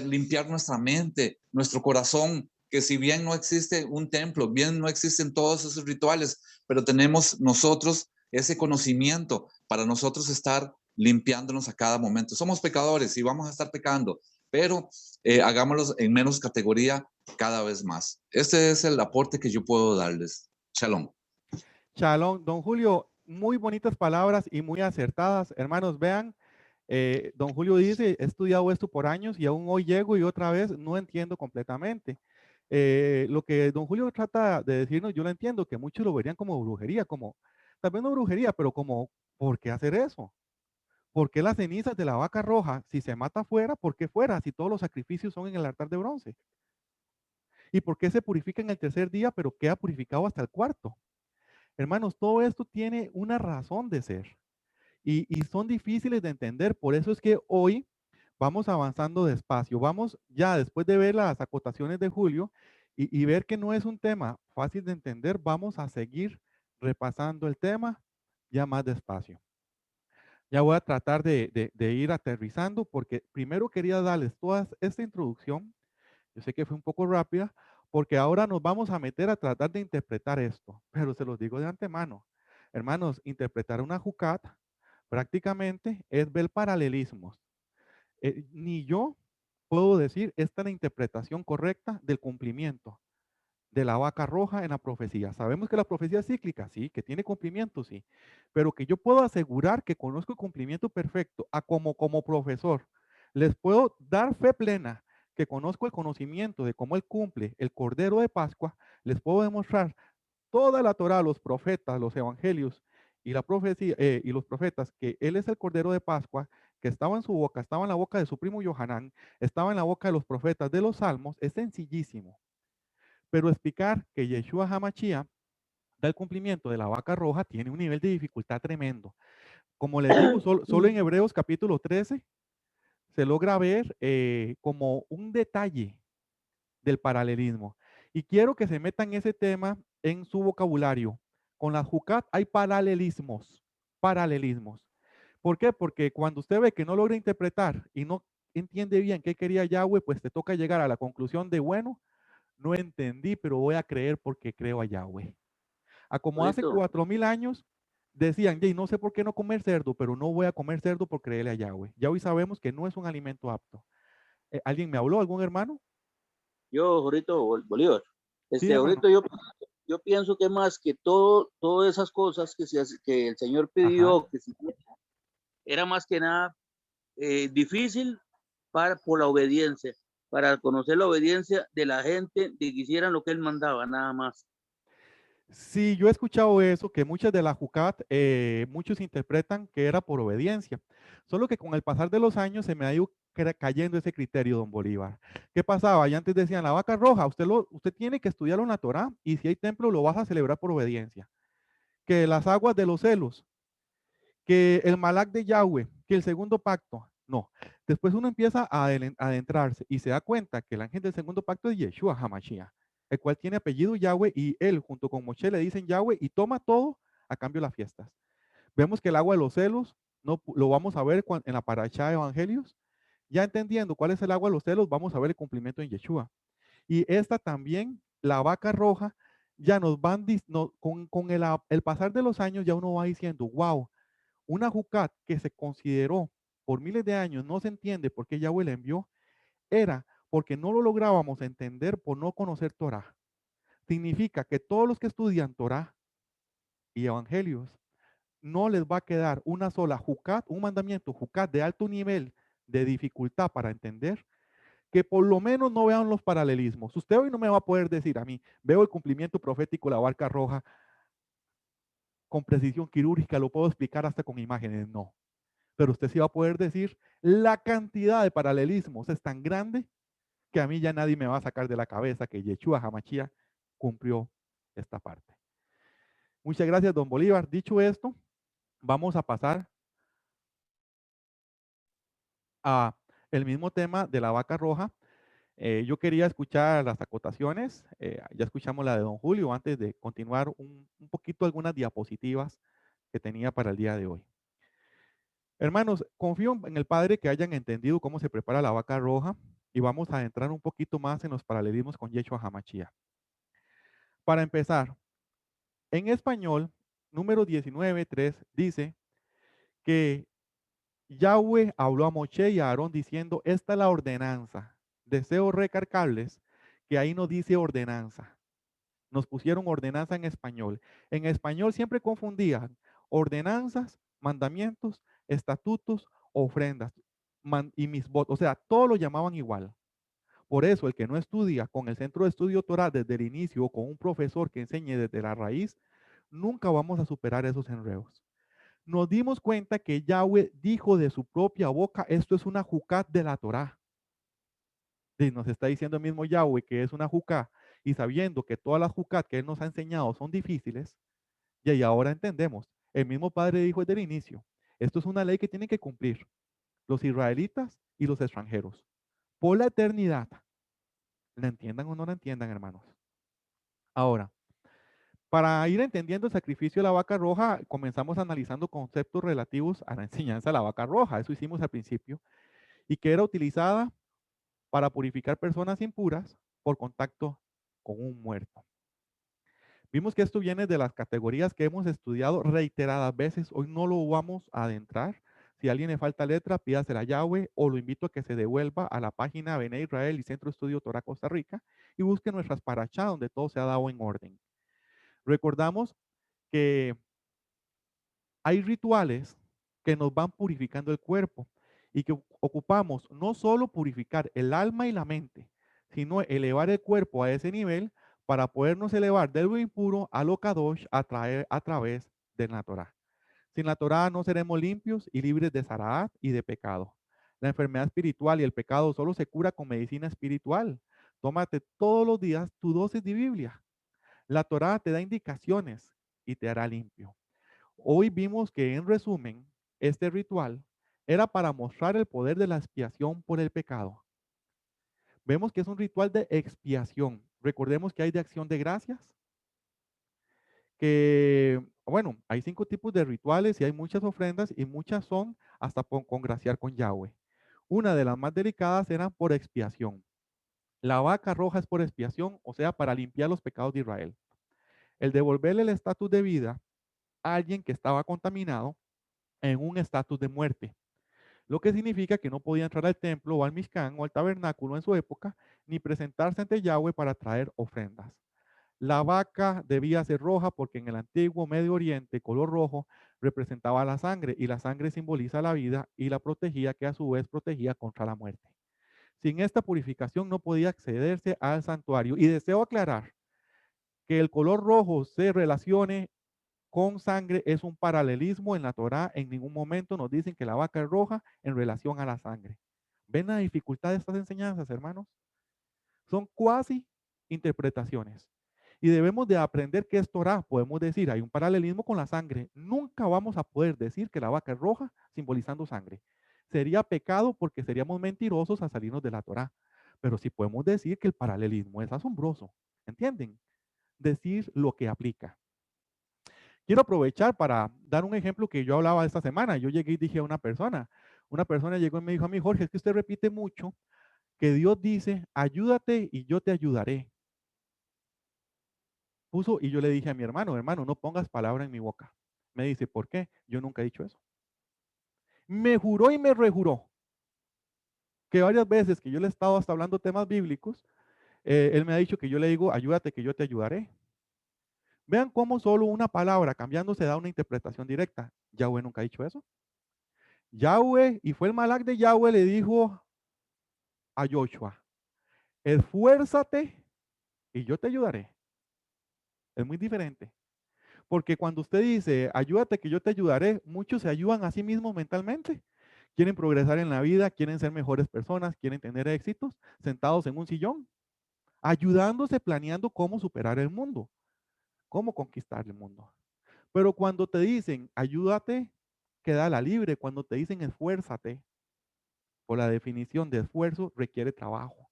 S3: limpiar nuestra mente, nuestro corazón, que si bien no existe un templo, bien no existen todos esos rituales, pero tenemos nosotros ese conocimiento para nosotros estar limpiándonos a cada momento. Somos pecadores y vamos a estar pecando, pero hagámoslo en menos categoría cada vez más. Este es el aporte que yo puedo darles. Shalom.
S1: Shalom, don Julio, muy bonitas palabras y muy acertadas. Hermanos, vean, don Julio dice, he estudiado esto por años y aún hoy llego y otra vez no entiendo completamente. Lo que don Julio trata de decirnos, yo lo entiendo, que muchos lo verían como brujería, como, tal vez no brujería, pero como, ¿por qué hacer eso? ¿Por qué las cenizas de la vaca roja, si se mata fuera, por qué fuera, si todos los sacrificios son en el altar de bronce? ¿Y por qué se purifica en el tercer día, pero queda purificado hasta el cuarto? Hermanos, todo esto tiene una razón de ser y son difíciles de entender. Por eso es que hoy vamos avanzando despacio. Vamos ya después de ver las acotaciones de Julio y ver que no es un tema fácil de entender, vamos a seguir repasando el tema ya más despacio. Ya voy a tratar de ir aterrizando porque primero quería darles toda esta introducción. Yo sé que fue un poco rápida porque ahora nos vamos a meter a tratar de interpretar esto, pero se los digo de antemano. Hermanos, interpretar una jucat prácticamente es ver paralelismos. Ni yo puedo decir esta es la interpretación correcta del cumplimiento de la vaca roja en la profecía. Sabemos que la profecía es cíclica, sí, que tiene cumplimiento, sí, pero que yo puedo asegurar que conozco el cumplimiento perfecto como profesor. Les puedo dar fe plena que conozco el conocimiento de cómo él cumple el Cordero de Pascua. Les puedo demostrar toda la Torá, los profetas, los evangelios y la profecía y los profetas que él es el Cordero de Pascua, que estaba en su boca, estaba en la boca de su primo Yohanan, estaba en la boca de los profetas de los salmos. Es sencillísimo. Pero explicar que Yeshua HaMashiach da el cumplimiento de la vaca roja tiene un nivel de dificultad tremendo. Como les digo, solo en Hebreos capítulo 13 se logra ver como un detalle del paralelismo. Y quiero que se metan ese tema en su vocabulario. Con las Jucat hay paralelismos, paralelismos. ¿Por qué? Porque cuando usted ve que no logra interpretar y no entiende bien qué quería Yahweh, pues te toca llegar a la conclusión de, bueno, no entendí, pero voy a creer porque creo a Yahweh. A como hace
S4: Ahorita,
S1: 4000 años decían, Jay, no sé por qué no comer cerdo, pero no voy a comer cerdo por creerle a Yahweh. Ya hoy sabemos que no es un alimento apto. ¿Alguien me habló? ¿Algún hermano?
S4: yo, ahorita, Bolívar,
S1: Sí, hermano.
S4: ahorita yo pienso que más que todas esas cosas que el Señor
S1: Ajá.
S4: pidió, era más que nada difícil por la obediencia, para conocer la obediencia de la gente, de que hicieran lo que Él mandaba, nada más.
S1: Sí, yo he escuchado eso, que muchas de las Jucat, muchos interpretan que era por obediencia. Solo que con el pasar de los años se me ha ido cayendo ese criterio, don Bolívar. ¿Qué pasaba? Ya antes decían, la vaca roja, usted tiene que estudiarlo en la Torá y si hay templo lo vas a celebrar por obediencia. Que las aguas de los celos, que el Malak de Yahweh, que el segundo pacto. No. Después uno empieza a adentrarse y se da cuenta que el ángel del segundo pacto es Yeshua HaMashiach, el cual tiene apellido Yahweh y él junto con Moshe le dicen Yahweh y toma todo a cambio de las fiestas. Vemos que el agua de los celos, no, lo vamos a ver en la parashá de Evangelios. Ya entendiendo cuál es el agua de los celos, vamos a ver el cumplimiento en Yeshua. Y esta también, la vaca roja, ya nos van, con el pasar de los años, ya uno va diciendo, wow, una Jucat que se consideró por miles de años, no se entiende por qué Yahweh la envió, era porque no lo lográbamos entender por no conocer Torah. Significa que todos los que estudian Torah y evangelios, no les va a quedar una sola Jucat, un mandamiento Jucat de alto nivel de dificultad para entender, que por lo menos no vean los paralelismos. Usted hoy no me va a poder decir a mí, veo el cumplimiento profético de la barca roja con precisión quirúrgica, lo puedo explicar hasta con imágenes. No. Pero usted sí va a poder decir, la cantidad de paralelismos es tan grande que a mí ya nadie me va a sacar de la cabeza que Yeshua HaMashiach cumplió esta parte. Muchas gracias, don Bolívar. Dicho esto, vamos a pasar a el mismo tema de la vaca roja. Yo quería escuchar las acotaciones. Ya escuchamos la de don Julio antes de continuar un poquito algunas diapositivas que tenía para el día de hoy. Hermanos, confío en el Padre que hayan entendido cómo se prepara la vaca roja y vamos a entrar un poquito más en los paralelismos con Yeshua HaMashiach. Para empezar, en español, número 19:3 dice que Yahweh habló a Moshe y a Aarón diciendo, esta es la ordenanza. Deseo recargarles que ahí no dice ordenanza. Nos pusieron ordenanza en español. En español siempre confundían ordenanzas, mandamientos, estatutos, ofrendas y misbot. O sea, todo lo llamaban igual. Por eso, el que no estudia con el centro de estudio Torah desde el inicio o con un profesor que enseñe desde la raíz, nunca vamos a superar esos enredos. Nos dimos cuenta que Yahweh dijo de su propia boca, esto es una jucat de la Torah. Y nos está diciendo el mismo Yahweh que es una jucat, y sabiendo que todas las jucat que Él nos ha enseñado son difíciles, y ahí ahora entendemos. El mismo Padre dijo desde el inicio, esto es una ley que tienen que cumplir los israelitas y los extranjeros por la eternidad. ¿La entiendan o no la entiendan, hermanos? Ahora, para ir entendiendo el sacrificio de la vaca roja, comenzamos analizando conceptos relativos a la enseñanza de la vaca roja. Eso hicimos al principio. Y que era utilizada para purificar personas impuras por contacto con un muerto. Vimos que esto viene de las categorías que hemos estudiado reiteradas veces. Hoy no lo vamos a adentrar. Si a alguien le falta letra, pídasela a Yahweh o lo invito a que se devuelva a la página Bene Israel y Centro Estudio Torah Costa Rica y busque nuestras parachá donde todo se ha dado en orden. Recordamos que hay rituales que nos van purificando el cuerpo y que ocupamos no solo purificar el alma y la mente, sino elevar el cuerpo a ese nivel para podernos elevar de lo impuro a lo kadosh a través de la Torah. Sin la Torah no seremos limpios y libres de zaraat y de pecado. La enfermedad espiritual y el pecado solo se cura con medicina espiritual. Tómate todos los días tu dosis de Biblia. La Torah te da indicaciones y te hará limpio. Hoy vimos que en resumen, este ritual era para mostrar el poder de la expiación por el pecado. Vemos que es un ritual de expiación. Recordemos que hay de acción de gracias, que, bueno, hay 5 tipos de rituales y hay muchas ofrendas y muchas son hasta por congraciar con Yahweh. Una de las más delicadas era por expiación. La vaca roja es por expiación, o sea, para limpiar los pecados de Israel. El devolverle el estatus de vida a alguien que estaba contaminado en un estatus de muerte, lo que significa que no podía entrar al templo o al Mishkan o al tabernáculo en su época, ni presentarse ante Yahweh para traer ofrendas. La vaca debía ser roja porque en el antiguo Medio Oriente, color rojo representaba la sangre y la sangre simboliza la vida y la protegía, que a su vez protegía contra la muerte. Sin esta purificación no podía accederse al santuario. Y deseo aclarar que el color rojo se relacione con sangre es un paralelismo en la Torá. En ningún momento nos dicen que la vaca es roja en relación a la sangre. ¿Ven la dificultad de estas enseñanzas, hermanos? Son cuasi interpretaciones. Y debemos de aprender que es Torah. Podemos decir, hay un paralelismo con la sangre. Nunca vamos a poder decir que la vaca es roja simbolizando sangre. Sería pecado porque seríamos mentirosos a salirnos de la Torah. Pero sí podemos decir que el paralelismo es asombroso. ¿Entienden? Decir lo que aplica. Quiero aprovechar para dar un ejemplo que yo hablaba esta semana. Yo llegué y dije a una persona llegó y me dijo a mí, Jorge, es que usted repite mucho que Dios dice, ayúdate y yo te ayudaré. Puso y yo le dije a mi hermano, hermano, no pongas palabra en mi boca. Me dice, ¿por qué? Yo nunca he dicho eso. Me juró y me rejuró que varias veces que yo le he estado hasta hablando temas bíblicos, él me ha dicho que yo le digo, ayúdate que yo te ayudaré. Vean cómo solo una palabra cambiándose da una interpretación directa. Yahweh nunca ha dicho eso. Yahweh, y fue el malak de Yahweh, le dijo a Joshua, esfuérzate y yo te ayudaré. Es muy diferente. Porque cuando usted dice, ayúdate que yo te ayudaré, muchos se ayudan a sí mismos mentalmente. Quieren progresar en la vida, quieren ser mejores personas, quieren tener éxitos, sentados en un sillón, ayudándose, planeando cómo superar el mundo, cómo conquistar el mundo. Pero cuando te dicen, ayúdate, quédala libre. Cuando te dicen, esfuérzate, por la definición de esfuerzo, requiere trabajo.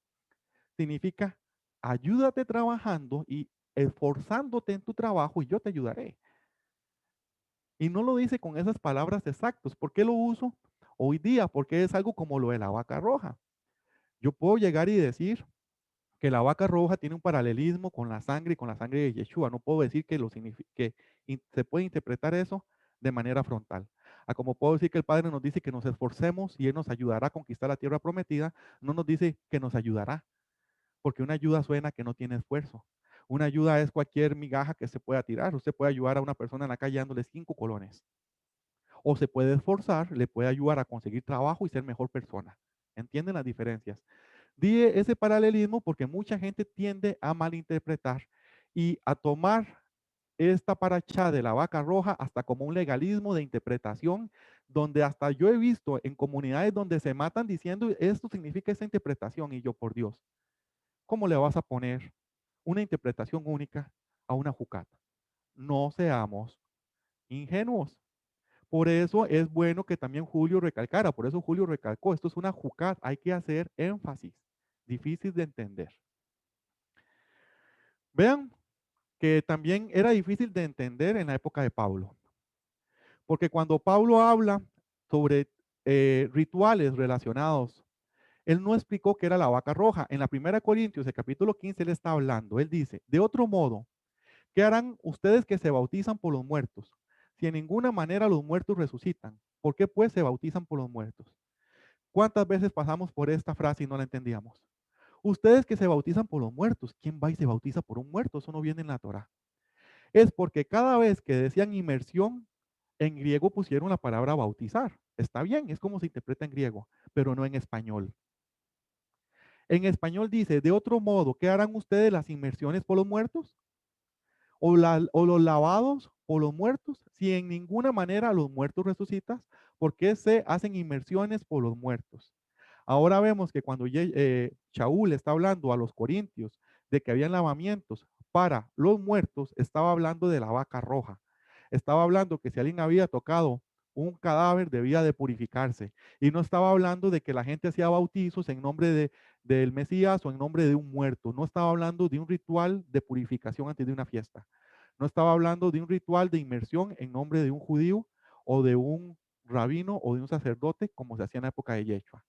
S1: Significa, ayúdate trabajando y esforzándote en tu trabajo y yo te ayudaré. Y no lo dice con esas palabras exactas. ¿Por qué lo uso hoy día? Porque es algo como lo de la vaca roja. Yo puedo llegar y decir que la vaca roja tiene un paralelismo con la sangre y con la sangre de Yeshua. No puedo decir que se puede interpretar eso de manera frontal. Como puedo decir que el Padre nos dice que nos esforcemos y Él nos ayudará a conquistar la tierra prometida, no nos dice que nos ayudará, porque una ayuda suena que no tiene esfuerzo. Una ayuda es cualquier migaja que se pueda tirar. Usted puede ayudar a una persona en la calle dándole 5 colones. O se puede esforzar, le puede ayudar a conseguir trabajo y ser mejor persona. ¿Entienden las diferencias? Di ese paralelismo porque mucha gente tiende a malinterpretar y a tomar esta paracha de la vaca roja hasta como un legalismo de interpretación, donde hasta yo he visto en comunidades donde se matan diciendo esto significa esa interpretación, y yo, por Dios, ¿cómo le vas a poner una interpretación única a una jucata? No seamos ingenuos. Por eso es bueno que también Julio recalcara, por eso Julio recalcó, esto es una jucat, hay que hacer énfasis, difícil de entender. Vean que también era difícil de entender en la época de Pablo, porque cuando Pablo habla sobre rituales relacionados, él no explicó qué era la vaca roja. En la 1 Corintios, el capítulo 15, él está hablando, él dice, de otro modo, ¿qué harán ustedes que se bautizan por los muertos? Si en ninguna manera los muertos resucitan, ¿por qué pues se bautizan por los muertos? ¿Cuántas veces pasamos por esta frase y no la entendíamos? Ustedes que se bautizan por los muertos, ¿quién va y se bautiza por un muerto? Eso no viene en la Torá. Es porque cada vez que decían inmersión, en griego pusieron la palabra bautizar. Está bien, es como se interpreta en griego, pero no en español. En español dice, de otro modo, ¿qué harán ustedes las inmersiones por los muertos? ¿O los lavados por los muertos? Si en ninguna manera los muertos resucitan, ¿por qué se hacen inmersiones por los muertos? Ahora vemos que cuando Shaul está hablando a los corintios de que habían lavamientos para los muertos, estaba hablando de la vaca roja. Estaba hablando que si alguien había tocado un cadáver debía de purificarse. Y no estaba hablando de que la gente hacía bautizos en nombre del Mesías o en nombre de un muerto. No estaba hablando de un ritual de purificación antes de una fiesta. No estaba hablando de un ritual de inmersión en nombre de un judío o de un rabino o de un sacerdote como se hacía en la época de Yeshua.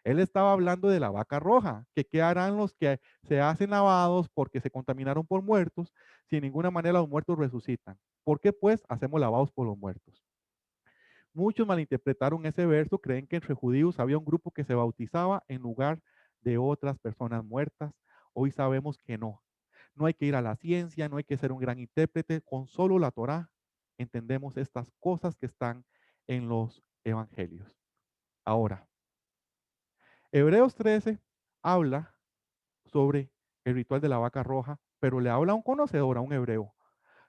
S1: Él estaba hablando de la vaca roja, que qué harán los que se hacen lavados porque se contaminaron por muertos, si en ninguna manera los muertos resucitan. ¿Por qué pues hacemos lavados por los muertos? Muchos malinterpretaron ese verso, creen que entre judíos había un grupo que se bautizaba en lugar de otras personas muertas. Hoy sabemos que no. No hay que ir a la ciencia, no hay que ser un gran intérprete, con solo la Torá entendemos estas cosas que están en los evangelios. Ahora, Hebreos 13 habla sobre el ritual de la vaca roja, pero le habla a un conocedor, a un hebreo.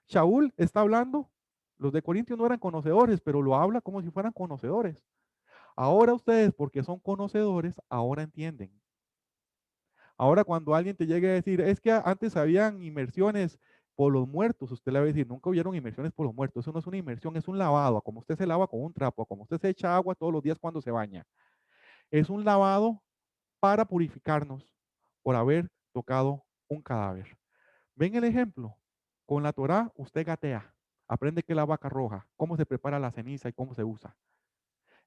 S1: Shaul está hablando, los de Corintios no eran conocedores, pero lo habla como si fueran conocedores. Ahora ustedes, porque son conocedores, ahora entienden. Ahora cuando alguien te llegue a decir, es que antes habían inmersiones por los muertos, usted le va a decir, nunca hubieron inmersiones por los muertos. Eso no es una inmersión, es un lavado, como usted se lava con un trapo, como usted se echa agua todos los días cuando se baña. Es un lavado para purificarnos por haber tocado un cadáver. ¿Ven el ejemplo? Con la Torá usted gatea, aprende qué es la vaca roja, cómo se prepara la ceniza y cómo se usa.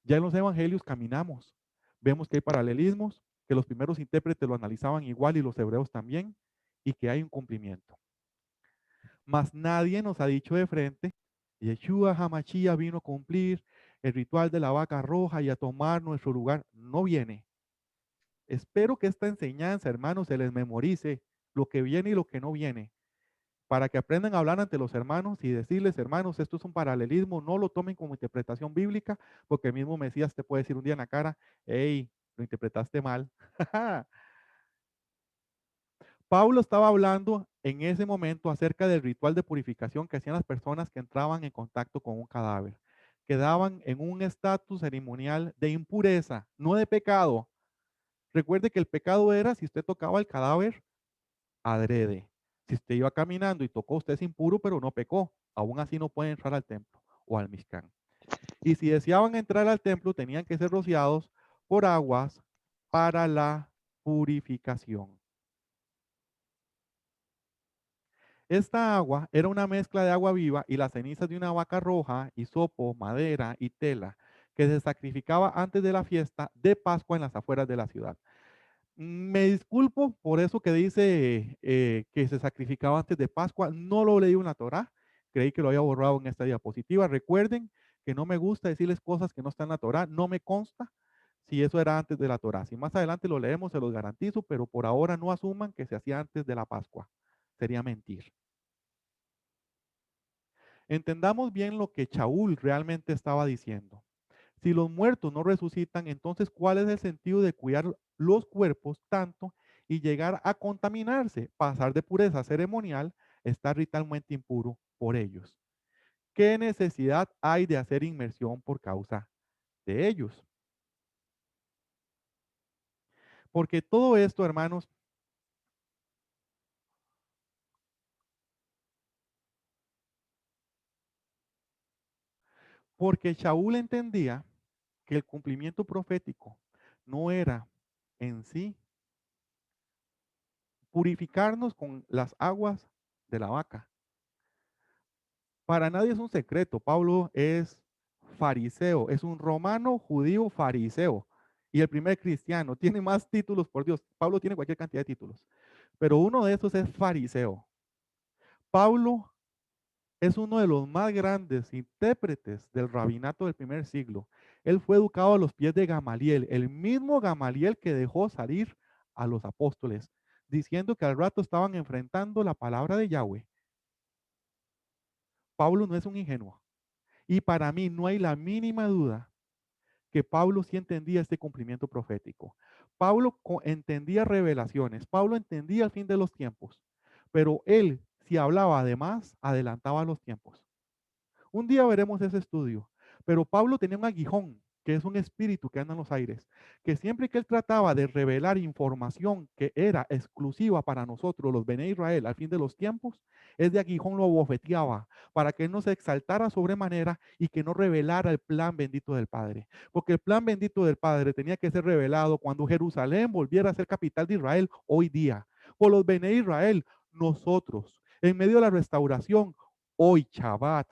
S1: Ya en los evangelios caminamos, vemos que hay paralelismos, que los primeros intérpretes lo analizaban igual y los hebreos también, y que hay un cumplimiento. Mas nadie nos ha dicho de frente, Yeshua Hamashia vino a cumplir el ritual de la vaca roja y a tomar nuestro lugar. No viene. Espero que esta enseñanza, hermanos, se les memorice lo que viene y lo que no viene, para que aprendan a hablar ante los hermanos y decirles, hermanos, esto es un paralelismo, no lo tomen como interpretación bíblica, porque el mismo Mesías te puede decir un día en la cara, hey, lo interpretaste mal. Pablo estaba hablando en ese momento acerca del ritual de purificación que hacían las personas que entraban en contacto con un cadáver. Quedaban en un estatus ceremonial de impureza, no de pecado. Recuerde que el pecado era si usted tocaba el cadáver adrede. Si usted iba caminando y tocó, usted es impuro, pero no pecó. Aún así no puede entrar al templo o al Mishkan. Y si deseaban entrar al templo, tenían que ser rociados por aguas para la purificación. Esta agua era una mezcla de agua viva y las cenizas de una vaca roja, hisopo, madera y tela, que se sacrificaba antes de la fiesta de Pascua en las afueras de la ciudad. Me disculpo por eso que dice que se sacrificaba antes de Pascua. No lo leí en la Torá. Creí que lo había borrado en esta diapositiva. Recuerden que no me gusta decirles cosas que no están en la Torá. No me consta si eso era antes de la Torá. Si más adelante lo leemos, se los garantizo, pero por ahora no asuman que se hacía antes de la Pascua. Sería mentir. Entendamos bien lo que Shaul realmente estaba diciendo. Si los muertos no resucitan, entonces ¿cuál es el sentido de cuidar los cuerpos tanto y llegar a contaminarse, pasar de pureza ceremonial, estar ritualmente impuro por ellos? ¿Qué necesidad hay de hacer inmersión por causa de ellos? Porque todo esto, hermanos, porque Shaul entendía que el cumplimiento profético no era en sí purificarnos con las aguas de la vaca. Para nadie es un secreto, Pablo es fariseo, es un romano judío fariseo y el primer cristiano, tiene más títulos, por Dios, Pablo tiene cualquier cantidad de títulos, pero uno de esos es fariseo. Pablo es uno de los más grandes intérpretes del rabinato del primer siglo. Él fue educado a los pies de Gamaliel, el mismo Gamaliel que dejó salir a los apóstoles, diciendo que al rato estaban enfrentando la palabra de Yahweh. Pablo no es un ingenuo. Y para mí no hay la mínima duda que Pablo sí entendía este cumplimiento profético. Pablo entendía revelaciones, Pablo entendía el fin de los tiempos, pero él, si hablaba además, adelantaba los tiempos. Un día veremos ese estudio, pero Pablo tenía un aguijón que es un espíritu que anda en los aires, que siempre que él trataba de revelar información que era exclusiva para nosotros, los Bene Israel, al fin de los tiempos, es de aguijón lo abofeteaba, para que él no se exaltara sobremanera y que no revelara el plan bendito del Padre. Porque el plan bendito del Padre tenía que ser revelado cuando Jerusalén volviera a ser capital de Israel hoy día. Por los Bene Israel, nosotros, en medio de la restauración, hoy Shabbat,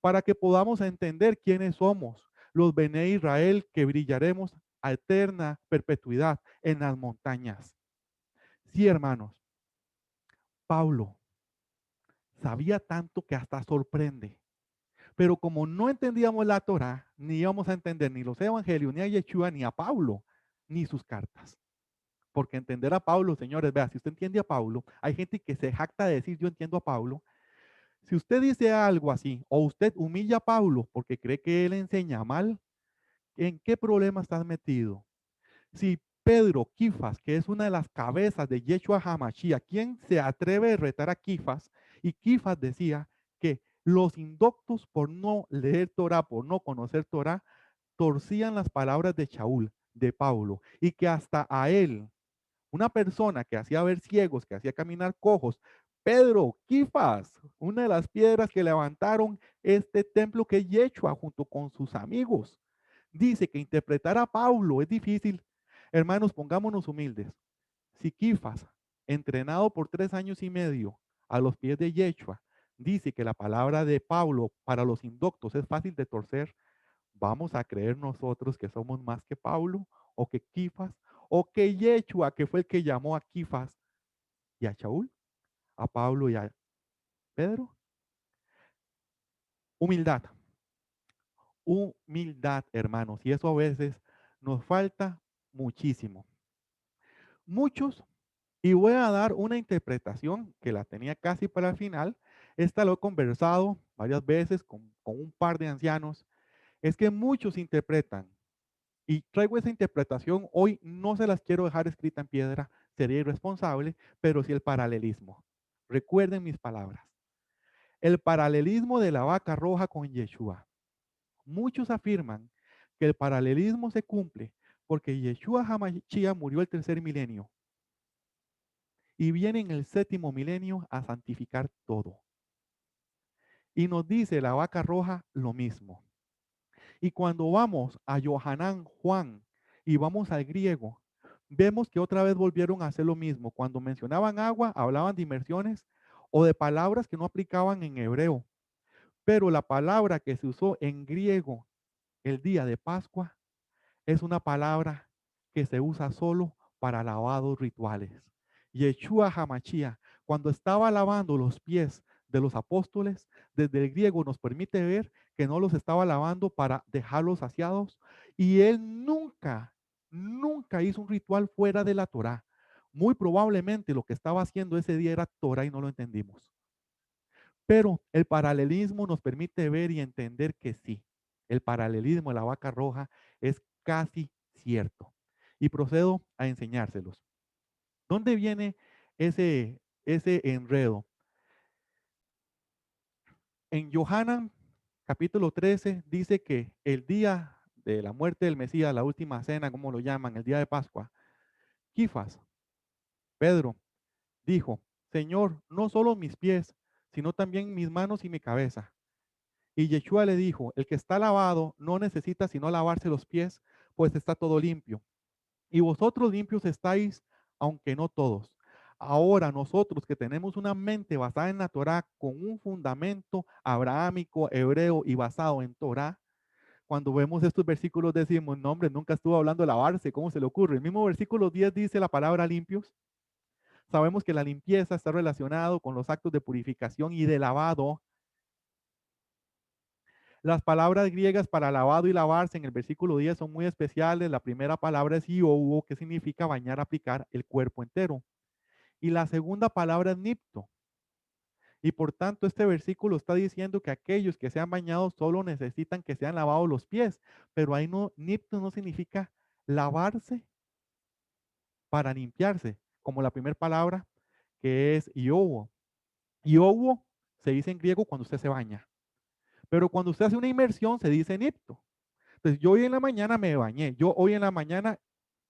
S1: para que podamos entender quiénes somos, los Bene Israel que brillaremos a eterna perpetuidad en las montañas. Sí, hermanos, Pablo sabía tanto que hasta sorprende. Pero como no entendíamos la Torá, ni íbamos a entender ni los evangelios, ni a Yeshua, ni a Pablo, ni sus cartas. Porque entender a Pablo, señores, vea, si usted entiende a Pablo, hay gente que se jacta de decir yo entiendo a Pablo. Si usted dice algo así, o usted humilla a Pablo porque cree que él enseña mal, ¿en qué problema estás metido? Si Pedro Kifas, que es una de las cabezas de Yeshua HaMashiach, ¿quién se atreve a retar a Kifas? Y Kifas decía que los indoctos por no leer Torah, por no conocer Torah, torcían las palabras de Shaul, de Pablo, y que hasta a él, una persona que hacía ver ciegos, que hacía caminar cojos, Pedro, Kifas, una de las piedras que levantaron este templo que es Yeshua junto con sus amigos, dice que interpretar a Pablo es difícil. Hermanos, pongámonos humildes. Si Kifas, entrenado por 3 años y medio a los pies de Yeshua, dice que la palabra de Pablo para los indoctos es fácil de torcer, ¿vamos a creer nosotros que somos más que Pablo o que Kifas o que Yeshua, que fue el que llamó a Kifas y a Shaul, a Pablo y a Pedro? Humildad, humildad, hermanos, y eso a veces nos falta muchísimo. Muchos, y voy a dar una interpretación que la tenía casi para el final, esta lo he conversado varias veces con un par de ancianos, es que muchos interpretan, y traigo esa interpretación, hoy no se las quiero dejar escrita en piedra, sería irresponsable, pero sí el paralelismo. Recuerden mis palabras. El paralelismo de la vaca roja con Yeshua. Muchos afirman que el paralelismo se cumple porque Yeshua HaMashiach murió el tercer milenio y viene en el séptimo milenio a santificar todo. Y nos dice la vaca roja lo mismo. Y cuando vamos a Yohanan Juan y vamos al griego, vemos que otra vez volvieron a hacer lo mismo. Cuando mencionaban agua, hablaban de inmersiones o de palabras que no aplicaban en hebreo. Pero la palabra que se usó en griego el día de Pascua es una palabra que se usa solo para lavados rituales. Yeshua HaMashiach, cuando estaba lavando los pies de los apóstoles, desde el griego nos permite ver que no los estaba lavando para dejarlos saciados y él nunca hizo un ritual fuera de la Torá. Muy probablemente lo que estaba haciendo ese día era Torá y no lo entendimos. Pero el paralelismo nos permite ver y entender que sí, el paralelismo de la vaca roja es casi cierto. Y procedo a enseñárselos. ¿Dónde viene ese enredo? En Yohanan capítulo 13 dice que el día de la muerte del Mesías, la última cena, como lo llaman, el día de Pascua, Kifas, Pedro, dijo, Señor, no solo mis pies, sino también mis manos y mi cabeza. Y Yeshua le dijo, el que está lavado no necesita sino lavarse los pies, pues está todo limpio. Y vosotros limpios estáis, aunque no todos. Ahora nosotros que tenemos una mente basada en la Torá, con un fundamento abrahámico, hebreo y basado en Torá, cuando vemos estos versículos decimos, no hombre, nunca estuvo hablando de lavarse, ¿cómo se le ocurre? El mismo versículo 10 dice la palabra limpios. Sabemos que la limpieza está relacionado con los actos de purificación y de lavado. Las palabras griegas para lavado y lavarse en el versículo 10 son muy especiales. La primera palabra es iouo, que significa bañar, aplicar el cuerpo entero. Y la segunda palabra es nipto. Y por tanto, este versículo está diciendo que aquellos que sean bañados solo necesitan que sean lavados los pies. Pero ahí no, nipto no significa lavarse para limpiarse, como la primera palabra que es iouo. Iouo se dice en griego cuando usted se baña. Pero cuando usted hace una inmersión se dice nipto. Entonces, yo hoy en la mañana me bañé. Yo hoy en la mañana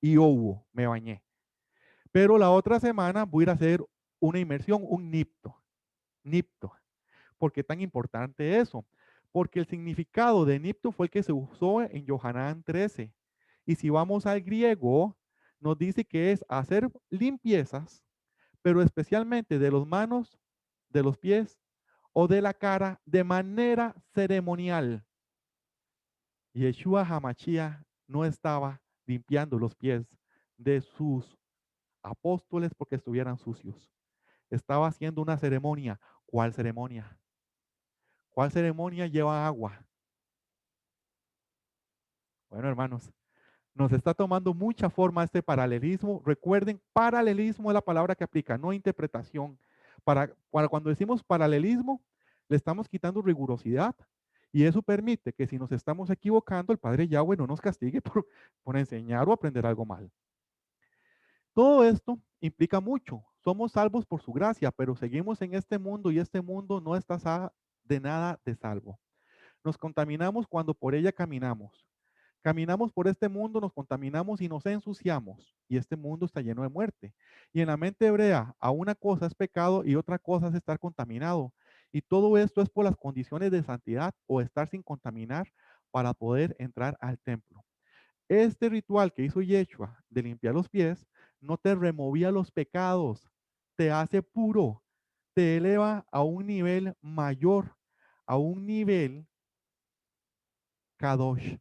S1: y hubo, me bañé. Pero la otra semana voy a ir a hacer una inmersión, un nipto. Nipto. ¿Por qué tan importante eso? Porque el significado de nipto fue el que se usó en Yohanan 13. Y si vamos al griego, nos dice que es hacer limpiezas, pero especialmente de las manos, de los pies o de la cara de manera ceremonial. Yeshua Hamashia no estaba limpiando los pies de sus apóstoles porque estuvieran sucios. Estaba haciendo una ceremonia. ¿Cuál ceremonia? ¿Cuál ceremonia lleva agua? Bueno, hermanos, nos está tomando mucha forma este paralelismo. Recuerden, paralelismo es la palabra que aplica, no interpretación. Para cuando decimos paralelismo, le estamos quitando rigurosidad y eso permite que si nos estamos equivocando, el Padre Yahweh no nos castigue por enseñar o aprender algo mal. Todo esto implica mucho. Somos salvos por su gracia, pero seguimos en este mundo y este mundo no está de nada de salvo. Nos contaminamos cuando por ella caminamos. Caminamos por este mundo, nos contaminamos y nos ensuciamos. Y este mundo está lleno de muerte. Y en la mente hebrea, a una cosa es pecado y otra cosa es estar contaminado. Y todo esto es por las condiciones de santidad o estar sin contaminar para poder entrar al templo. Este ritual que hizo Yeshua de limpiar los pies no te removía los pecados, te hace puro, te eleva a un nivel mayor, a un nivel Kadosh.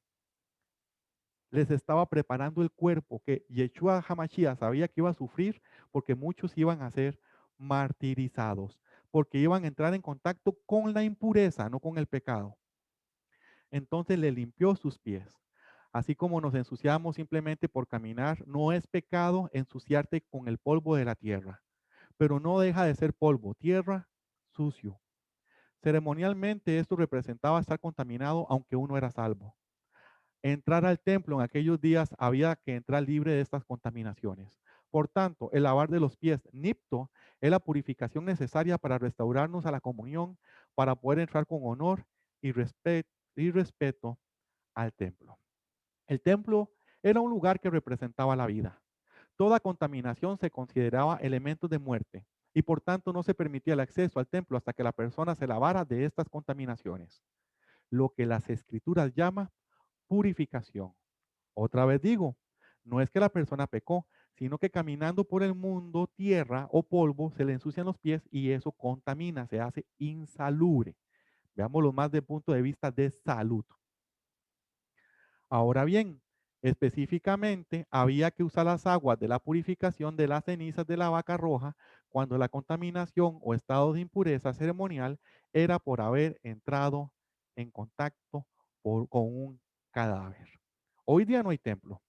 S1: Les estaba preparando el cuerpo que Yeshua Hamashiach sabía que iba a sufrir porque muchos iban a ser martirizados, porque iban a entrar en contacto con la impureza, no con el pecado. Entonces le limpió sus pies. Así como nos ensuciamos simplemente por caminar, no es pecado ensuciarte con el polvo de la tierra, pero no deja de ser polvo, tierra, sucio. Ceremonialmente esto representaba estar contaminado aunque uno era salvo. Entrar al templo en aquellos días había que entrar libre de estas contaminaciones. Por tanto, el lavar de los pies, nipto, es la purificación necesaria para restaurarnos a la comunión, para poder entrar con honor y respeto al templo. El templo era un lugar que representaba la vida. Toda contaminación se consideraba elementos de muerte y por tanto no se permitía el acceso al templo hasta que la persona se lavara de estas contaminaciones, lo que las escrituras llama purificación. Otra vez digo, no es que la persona pecó, sino que caminando por el mundo, tierra o polvo, se le ensucian los pies y eso contamina, se hace insalubre. Veámoslo más desde el punto de vista de salud. Ahora bien, específicamente había que usar las aguas de la purificación de las cenizas de la vaca roja cuando la contaminación o estado de impureza ceremonial era por haber entrado en contacto con un cadáver. Hoy día no hay templo,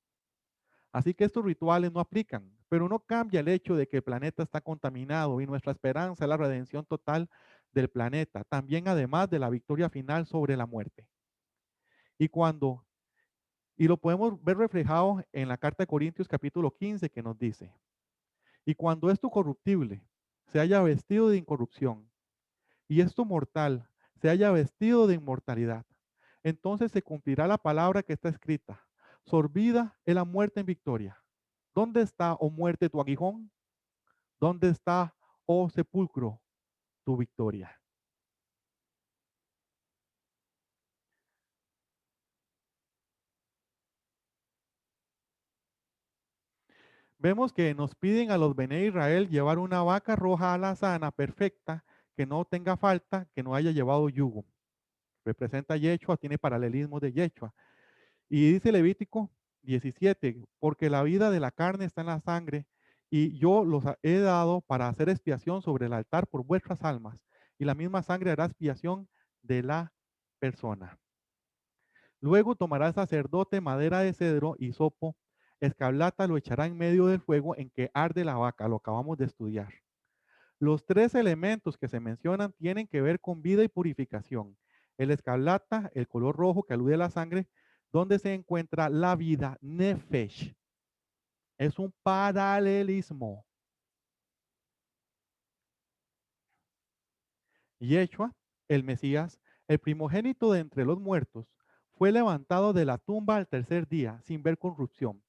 S1: así que estos rituales no aplican, pero no cambia el hecho de que el planeta está contaminado y nuestra esperanza es la redención total del planeta, también además de la victoria final sobre la muerte. Y lo podemos ver reflejado en la carta de Corintios capítulo 15 que nos dice, y cuando esto corruptible se haya vestido de incorrupción y esto mortal se haya vestido de inmortalidad, entonces se cumplirá la palabra que está escrita, sorbida es la muerte en victoria. ¿Dónde está, oh muerte, tu aguijón? ¿Dónde está, oh sepulcro, tu victoria? Vemos que nos piden a los Bene Israel llevar una vaca roja alazana perfecta, que no tenga falta, que no haya llevado yugo. Representa Yeshua, tiene paralelismo de Yeshua. Y dice Levítico 17, porque la vida de la carne está en la sangre, y yo los he dado para hacer expiación sobre el altar por vuestras almas, y la misma sangre hará expiación de la persona. Luego tomará el sacerdote madera de cedro, hisopo, escarlata, lo echará en medio del fuego en que arde la vaca, lo acabamos de estudiar. Los tres elementos que se mencionan tienen que ver con vida y purificación. El escarlata, el color rojo que alude a la sangre, donde se encuentra la vida, nefesh. Es un paralelismo. Yeshua, el Mesías, el primogénito de entre los muertos, fue levantado de la tumba al tercer día, sin ver corrupción,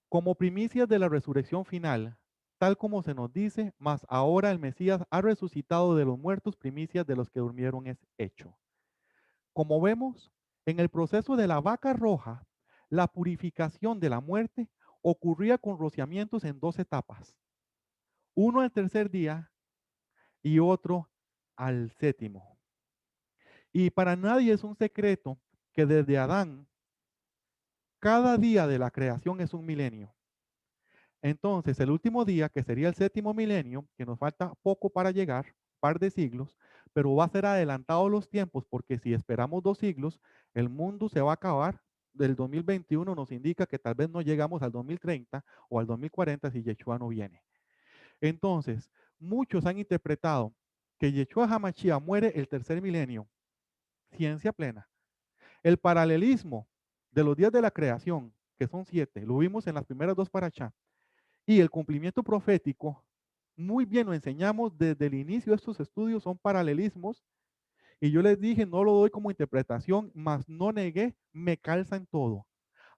S1: como primicias de la resurrección final, tal como se nos dice, mas ahora el Mesías ha resucitado de los muertos, primicias de los que durmieron es hecho. Como vemos, en el proceso de la vaca roja, la purificación de la muerte ocurría con rociamientos en dos etapas. Uno al tercer día y otro al séptimo. Y para nadie es un secreto que desde Adán, cada día de la creación es un milenio. Entonces, el último día, que sería el séptimo milenio, que nos falta poco para llegar, par de siglos, pero va a ser adelantado los tiempos, porque si esperamos 2 siglos, el mundo se va a acabar. Del 2021 nos indica que tal vez no llegamos al 2030 o al 2040 si Yeshua no viene. Entonces, muchos han interpretado que Yeshua HaMashiach muere el tercer milenio. Ciencia plena. El paralelismo de los días de la creación, que son 7, lo vimos en las primeras 2 parashá, y el cumplimiento profético, muy bien lo enseñamos desde el inicio de estos estudios, son paralelismos, y yo les dije, no lo doy como interpretación, mas no negué, me calza en todo.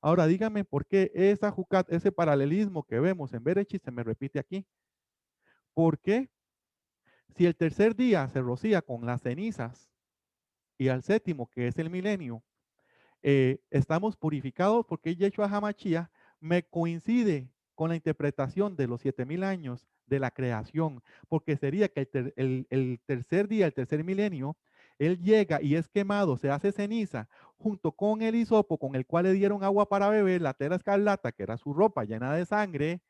S1: Ahora díganme por qué esa jucat, ese paralelismo que vemos en Bereshit se me repite aquí. ¿Por qué? Si el tercer día se rocía con las cenizas y al séptimo, que es el milenio, estamos purificados, porque Yeshua HaMashiach me coincide con la interpretación de los 7000 años de la creación, porque sería que el tercer día, el tercer milenio, él llega y es quemado, se hace ceniza, junto con el hisopo con el cual le dieron agua para beber, la tela escarlata, que era su ropa llena de sangre,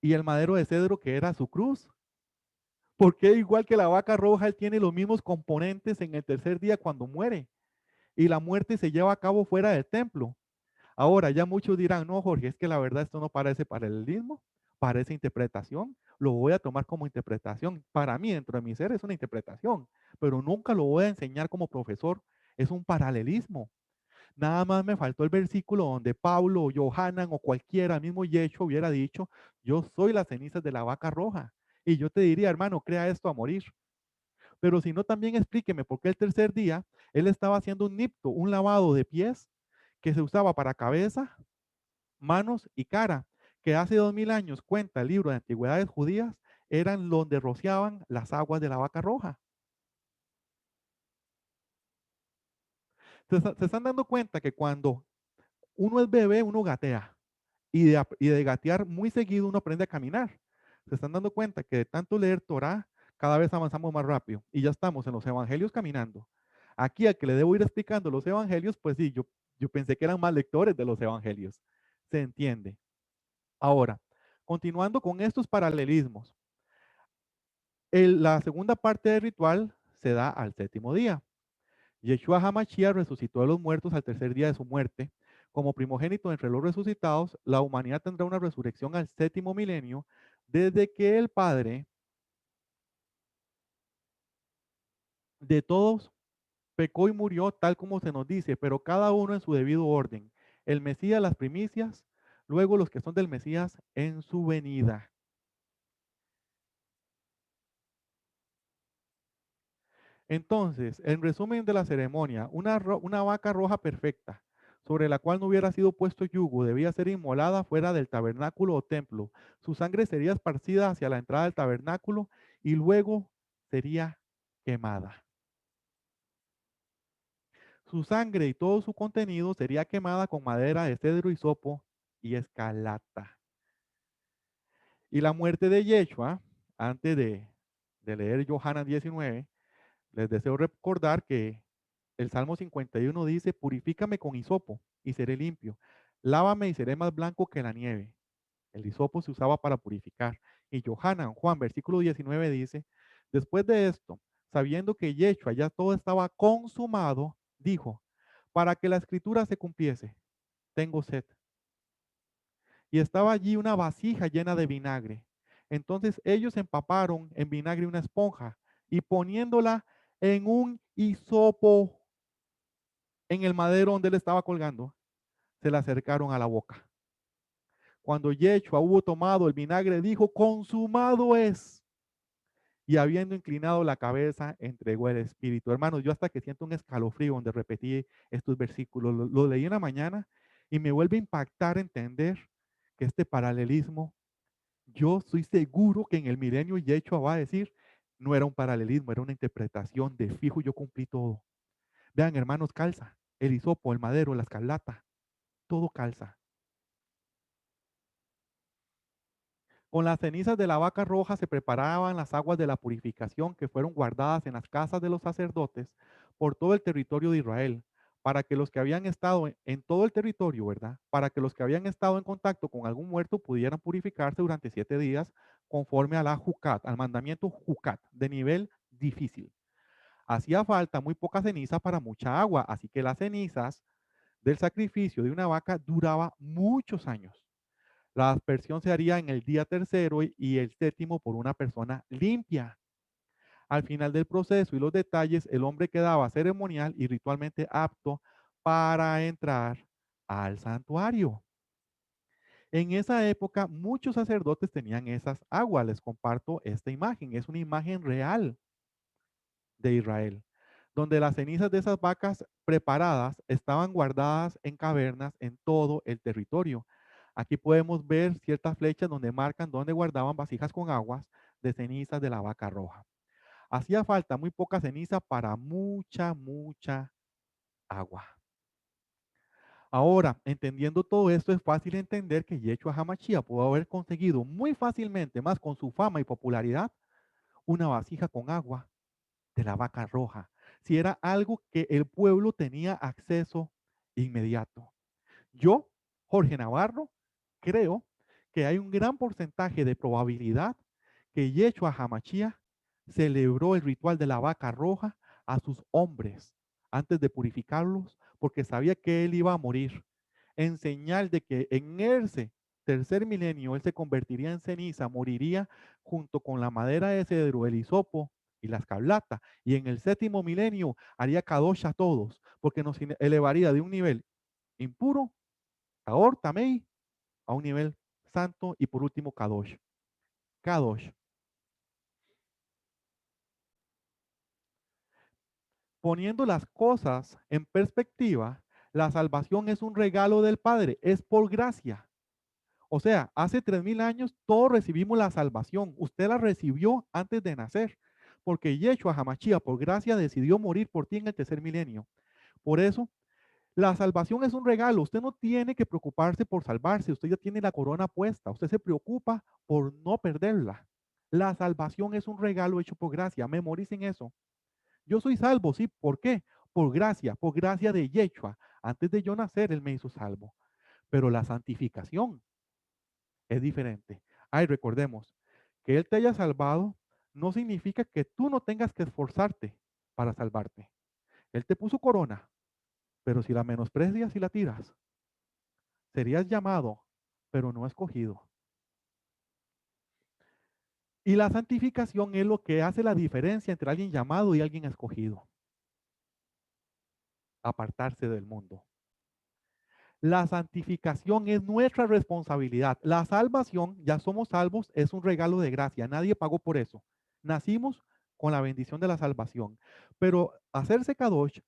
S1: y el madero de cedro, que era su cruz. Porque igual que la vaca roja, él tiene los mismos componentes en el tercer día cuando muere, y la muerte se lleva a cabo fuera del templo. Ahora, ya muchos dirán, no, Jorge, es que la verdad esto no parece paralelismo, parece interpretación. Lo voy a tomar como interpretación. Para mí, dentro de mi ser, es una interpretación, pero nunca lo voy a enseñar como profesor. Es un paralelismo. Nada más me faltó el versículo donde Pablo o Johanan o cualquiera, mismo Yeshua, hubiera dicho, yo soy las cenizas de la vaca roja. Y yo te diría, hermano, crea esto a morir. Pero si no, también explíqueme por qué el tercer día él estaba haciendo un nipto, un lavado de pies que se usaba para cabeza, manos y cara, que hace 2000 años, cuenta el libro de antigüedades judías, eran donde rociaban las aguas de la vaca roja. Se están dando cuenta que cuando uno es bebé, uno gatea, y de gatear muy seguido uno aprende a caminar. Se están dando cuenta que de tanto leer Torah, cada vez avanzamos más rápido y ya estamos en los evangelios caminando. Aquí al que le debo ir explicando los evangelios, pues sí, yo pensé que eran más lectores de los evangelios. Se entiende. Ahora, continuando con estos paralelismos, la segunda parte del ritual se da al séptimo día. Yeshua HaMashiach resucitó de los muertos al tercer día de su muerte. Como primogénito entre los resucitados, la humanidad tendrá una resurrección al séptimo milenio, desde que el Padre de todos pecó y murió, tal como se nos dice, pero cada uno en su debido orden. El Mesías las primicias, luego los que son del Mesías en su venida. Entonces, en resumen de la ceremonia, una vaca roja perfecta, sobre la cual no hubiera sido puesto yugo, debía ser inmolada fuera del tabernáculo o templo. Su sangre sería esparcida hacia la entrada del tabernáculo y luego sería quemada. Su sangre y todo su contenido sería quemada con madera de cedro, hisopo y escarlata. Y la muerte de Yeshua, antes de leer Yohanan 19, les deseo recordar que el Salmo 51 dice, purifícame con hisopo y seré limpio. Lávame y seré más blanco que la nieve. El hisopo se usaba para purificar. Y Yohanan, Juan, versículo 19 dice, después de esto, sabiendo que Yeshua ya todo estaba consumado, dijo, para que la escritura se cumpliese, tengo sed. Y estaba allí una vasija llena de vinagre. Entonces ellos empaparon en vinagre una esponja y poniéndola en un hisopo en el madero donde él estaba colgando, se le acercaron a la boca. Cuando Yeshua hubo tomado el vinagre, dijo, consumado es. y habiendo inclinado la cabeza, entregó el espíritu. Hermanos, yo hasta que siento un escalofrío donde repetí estos versículos, lo leí en la mañana y me vuelve a impactar entender que este paralelismo, yo estoy seguro que en el milenio Yeshua va a decir, no era un paralelismo, era una interpretación de fijo, yo cumplí todo. Vean, hermanos, calza, el hisopo, el madero, la escarlata, todo calza. Con las cenizas de la vaca roja se preparaban las aguas de la purificación que fueron guardadas en las casas de los sacerdotes por todo el territorio de Israel, para que los que habían estado en todo el territorio, ¿verdad? Para que los que habían estado en contacto con algún muerto pudieran purificarse durante 7 días conforme a la Jucat, al mandamiento Jucat, de nivel difícil. Hacía falta muy poca ceniza para mucha agua, así que las cenizas del sacrificio de una vaca duraba muchos años. La aspersión se haría en el día tercero y el séptimo por una persona limpia. Al final del proceso y los detalles, el hombre quedaba ceremonial y ritualmente apto para entrar al santuario. En esa época, muchos sacerdotes tenían esas aguas. Les comparto esta imagen. Es una imagen real de Israel, donde las cenizas de esas vacas preparadas estaban guardadas en cavernas en todo el territorio. Aquí podemos ver ciertas flechas donde marcan dónde guardaban vasijas con aguas de cenizas de la vaca roja. Hacía falta muy poca ceniza para mucha agua. Ahora, entendiendo todo esto, es fácil entender que Yeshua HaMashiach pudo haber conseguido muy fácilmente, más con su fama y popularidad, una vasija con agua de la vaca roja, si era algo que el pueblo tenía acceso inmediato. Yo, Jorge Navarro, creo que hay un gran porcentaje de probabilidad que Yeshua HaMashiach celebró el ritual de la vaca roja a sus hombres antes de purificarlos, porque sabía que él iba a morir, en señal de que en ese tercer milenio él se convertiría en ceniza, moriría junto con la madera de cedro, el hisopo y la escarlata, y en el séptimo milenio haría kadosh a todos, porque nos elevaría de un nivel impuro, Taor, Tamei, a un nivel santo, y por último Kadosh. Kadosh. Poniendo las cosas en perspectiva, la salvación es un regalo del Padre, es por gracia. O sea, hace 3000 años todos recibimos la salvación. Usted la recibió antes de nacer, porque Yeshua HaMashiach por gracia decidió morir por ti en el tercer milenio. Por eso, la salvación es un regalo. Usted no tiene que preocuparse por salvarse. Usted ya tiene la corona puesta. Usted se preocupa por no perderla. La salvación es un regalo hecho por gracia. Memoricen eso. Yo soy salvo, sí. ¿Por qué? Por gracia de Yeshua. Antes de yo nacer, Él me hizo salvo. Pero la santificación es diferente. Ay, recordemos, que Él te haya salvado no significa que tú no tengas que esforzarte para salvarte. Él te puso corona, pero si la menosprecias y la tiras, serías llamado, pero no escogido. Y la santificación es lo que hace la diferencia entre alguien llamado y alguien escogido. Apartarse del mundo. La santificación es nuestra responsabilidad. La salvación, ya somos salvos, es un regalo de gracia. Nadie pagó por eso. Nacimos con la bendición de la salvación. Pero hacerse kadosh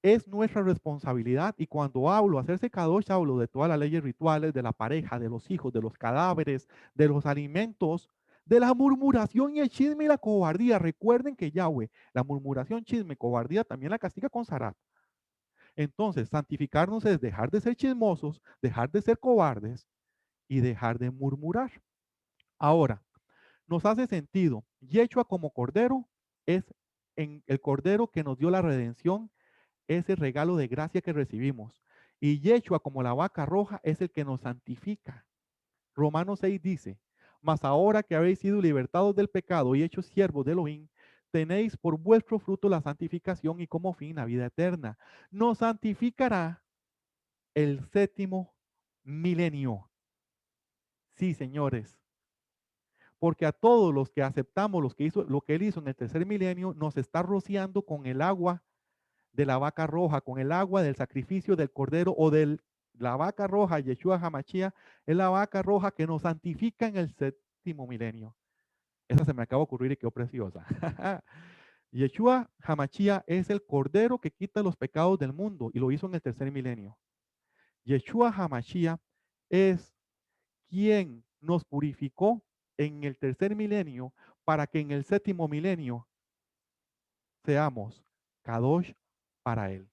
S1: es nuestra responsabilidad, y cuando hablo hacerse kadosh, hablo de todas las leyes rituales, de la pareja, de los hijos, de los cadáveres, de los alimentos, de la murmuración y el chisme y la cobardía. Recuerden que Yahweh, la murmuración, chisme, cobardía, también la castiga con Sarat. Entonces, santificarnos es dejar de ser chismosos, dejar de ser cobardes y dejar de murmurar. Ahora, nos hace sentido. Yeshua como cordero es en el cordero que nos dio la redención, ese regalo de gracia que recibimos. Y Yeshua como la vaca roja es el que nos santifica. Romanos 6 dice, mas ahora que habéis sido libertados del pecado y hechos siervos de Elohim, tenéis por vuestro fruto la santificación y como fin la vida eterna. Nos santificará el séptimo milenio. Sí, señores. Porque a todos los que aceptamos lo que él hizo en el tercer milenio, nos está rociando con el agua de la vaca roja, con el agua del sacrificio del cordero o de la vaca roja. Yeshua HaMashiach es la vaca roja que nos santifica en el séptimo milenio. Esa se me acaba de ocurrir y quedó preciosa. Yeshua Hamashia es el Cordero que quita los pecados del mundo y lo hizo en el tercer milenio. Yeshua Hamashia es quien nos purificó en el tercer milenio para que en el séptimo milenio seamos Kadosh para Él.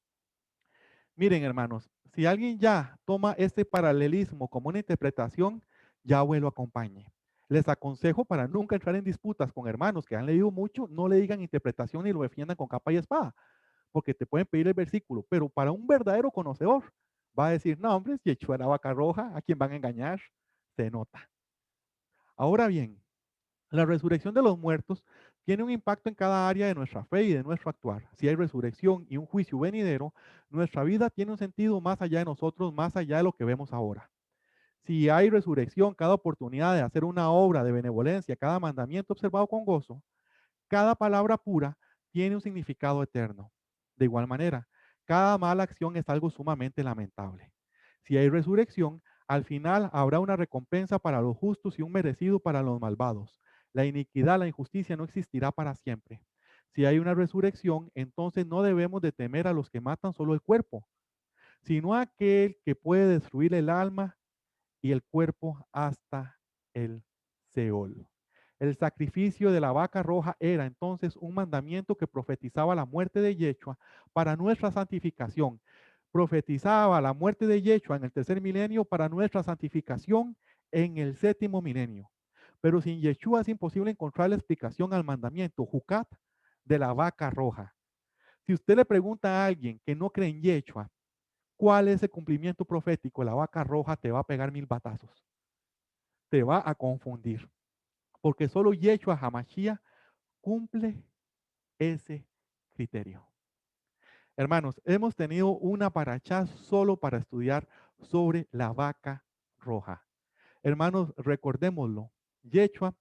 S1: Miren, hermanos, si alguien ya toma este paralelismo como una interpretación, Yahweh lo acompañe. Les aconsejo para nunca entrar en disputas con hermanos que han leído mucho, no le digan interpretación ni lo defiendan con capa y espada, porque te pueden pedir el versículo, pero para un verdadero conocedor va a decir, no, hombre, si echó la vaca roja, ¿a quién van a engañar? Se nota. Ahora bien, la resurrección de los muertos tiene un impacto en cada área de nuestra fe y de nuestro actuar. Si hay resurrección y un juicio venidero, nuestra vida tiene un sentido más allá de nosotros, más allá de lo que vemos ahora. Si hay resurrección, cada oportunidad de hacer una obra de benevolencia, cada mandamiento observado con gozo, cada palabra pura tiene un significado eterno. De igual manera, cada mala acción es algo sumamente lamentable. Si hay resurrección, al final habrá una recompensa para los justos y un merecido para los malvados. La iniquidad, la injusticia no existirá para siempre. Si hay una resurrección, entonces no debemos de temer a los que matan solo el cuerpo, sino a aquel que puede destruir el alma y el cuerpo hasta el Seol. El sacrificio de la vaca roja era entonces un mandamiento que profetizaba la muerte de Yeshua para nuestra santificación. Profetizaba la muerte de Yeshua en el tercer milenio para nuestra santificación en el séptimo milenio. Pero sin Yeshua es imposible encontrar la explicación al mandamiento Jucat de la vaca roja. Si usted le pregunta a alguien que no cree en Yeshua, ¿cuál es el cumplimiento profético? La vaca roja te va a pegar 1000 batazos. Te va a confundir. Porque solo Yeshua HaMashiach cumple ese criterio. Hermanos, hemos tenido una parashá solo para estudiar sobre la vaca roja. Hermanos, recordémoslo. Yeshua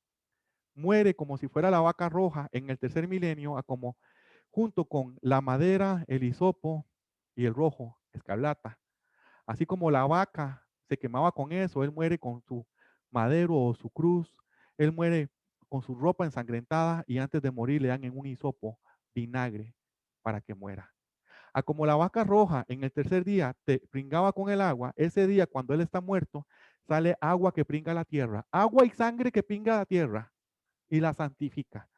S1: muere como si fuera la vaca roja en el tercer milenio, como junto con la madera, el hisopo y el rojo, escarlata. Así como la vaca se quemaba con eso, él muere con su madero o su cruz, él muere con su ropa ensangrentada y antes de morir le dan en un hisopo vinagre para que muera. A como la vaca roja en el tercer día te pringaba con el agua, ese día cuando él está muerto, sale agua que pringa la tierra, agua y sangre que pringa la tierra y la santifica.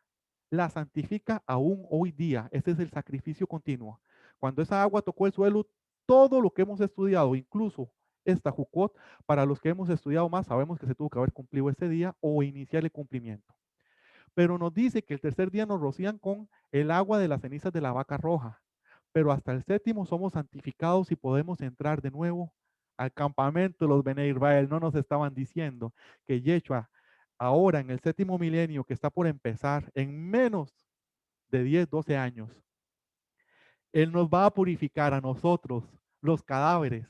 S1: La santifica aún hoy día. Ese es el sacrificio continuo. Cuando esa agua tocó el suelo, todo lo que hemos estudiado, incluso esta Jucot, para los que hemos estudiado más, sabemos que se tuvo que haber cumplido ese día o iniciar el cumplimiento. Pero nos dice que el tercer día nos rocían con el agua de las cenizas de la vaca roja. Pero hasta el séptimo somos santificados y podemos entrar de nuevo al campamento. Los Bene Israel no nos estaban diciendo que Yeshua ahora en el séptimo milenio que está por empezar, en menos de 10, 12 años, Él nos va a purificar a nosotros, los cadáveres,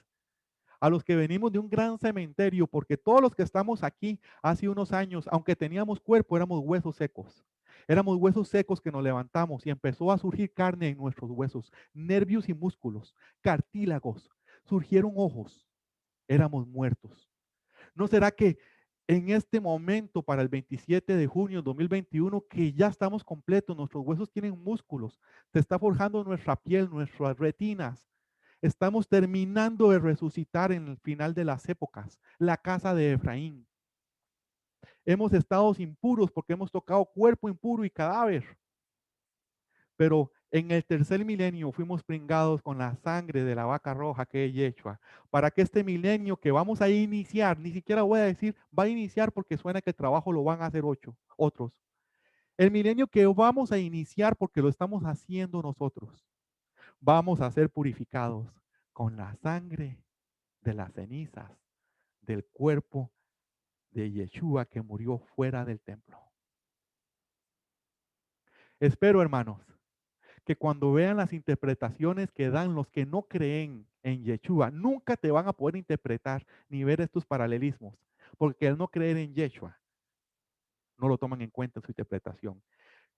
S1: a los que venimos de un gran cementerio, porque todos los que estamos aquí hace unos años, aunque teníamos cuerpo, éramos huesos secos. Éramos huesos secos que nos levantamos y empezó a surgir carne en nuestros huesos, nervios y músculos, cartílagos, surgieron ojos, éramos muertos. ¿No será que en este momento, para el 27 de junio de 2021, que ya estamos completos, nuestros huesos tienen músculos, se está forjando nuestra piel, nuestras retinas, estamos terminando de resucitar en el final de las épocas, la casa de Efraín? Hemos estado impuros porque hemos tocado cuerpo impuro y cadáver, pero en el tercer milenio fuimos pringados con la sangre de la vaca roja que es Yeshua, para que este milenio que vamos a iniciar, ni siquiera voy a decir va a iniciar porque suena que el trabajo lo van a hacer otros. El milenio que vamos a iniciar porque lo estamos haciendo nosotros, vamos a ser purificados con la sangre de las cenizas del cuerpo de Yeshua que murió fuera del templo. Espero, hermanos, que cuando vean las interpretaciones que dan los que no creen en Yeshua, nunca te van a poder interpretar ni ver estos paralelismos, porque al no creer en Yeshua, no lo toman en cuenta en su interpretación.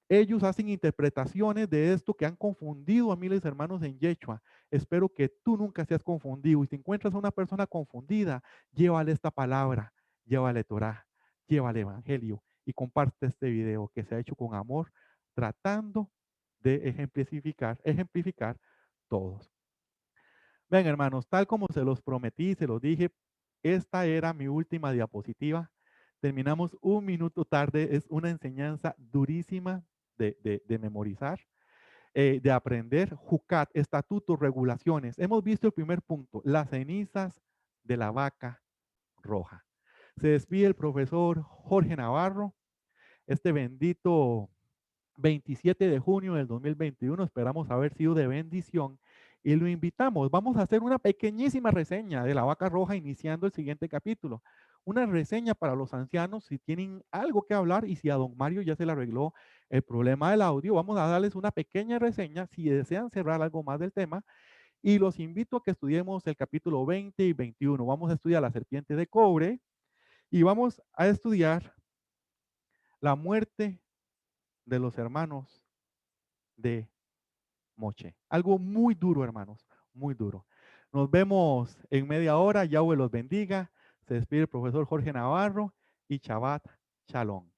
S1: Ellos hacen interpretaciones de esto que han confundido a miles de hermanos en Yeshua. Espero que tú nunca seas confundido. Y si encuentras a una persona confundida, llévale esta palabra, llévale Torah, llévale Evangelio y comparte este video que se ha hecho con amor, tratando de ejemplificar todos. Ven, hermanos, tal como se los prometí, se los dije, esta era mi última diapositiva. Terminamos un minuto tarde, es una enseñanza durísima de memorizar, de aprender. Jucat, estatutos, regulaciones. Hemos visto el primer punto, las cenizas de la vaca roja. Se despide el profesor Jorge Navarro, este bendito 27 de junio del 2021. Esperamos haber sido de bendición y lo invitamos. Vamos a hacer una pequeñísima reseña de la vaca roja iniciando el siguiente capítulo. Una reseña para los ancianos si tienen algo que hablar y si a don Mario ya se le arregló el problema del audio. Vamos a darles una pequeña reseña si desean cerrar algo más del tema y los invito a que estudiemos el capítulo 20 y 21. Vamos a estudiar la serpiente de cobre y vamos a estudiar la muerte de los hermanos de Moche. Algo muy duro, hermanos, muy duro. Nos vemos en media hora. Yahweh los bendiga. Se despide el profesor Jorge Navarro y Shabbat Shalom.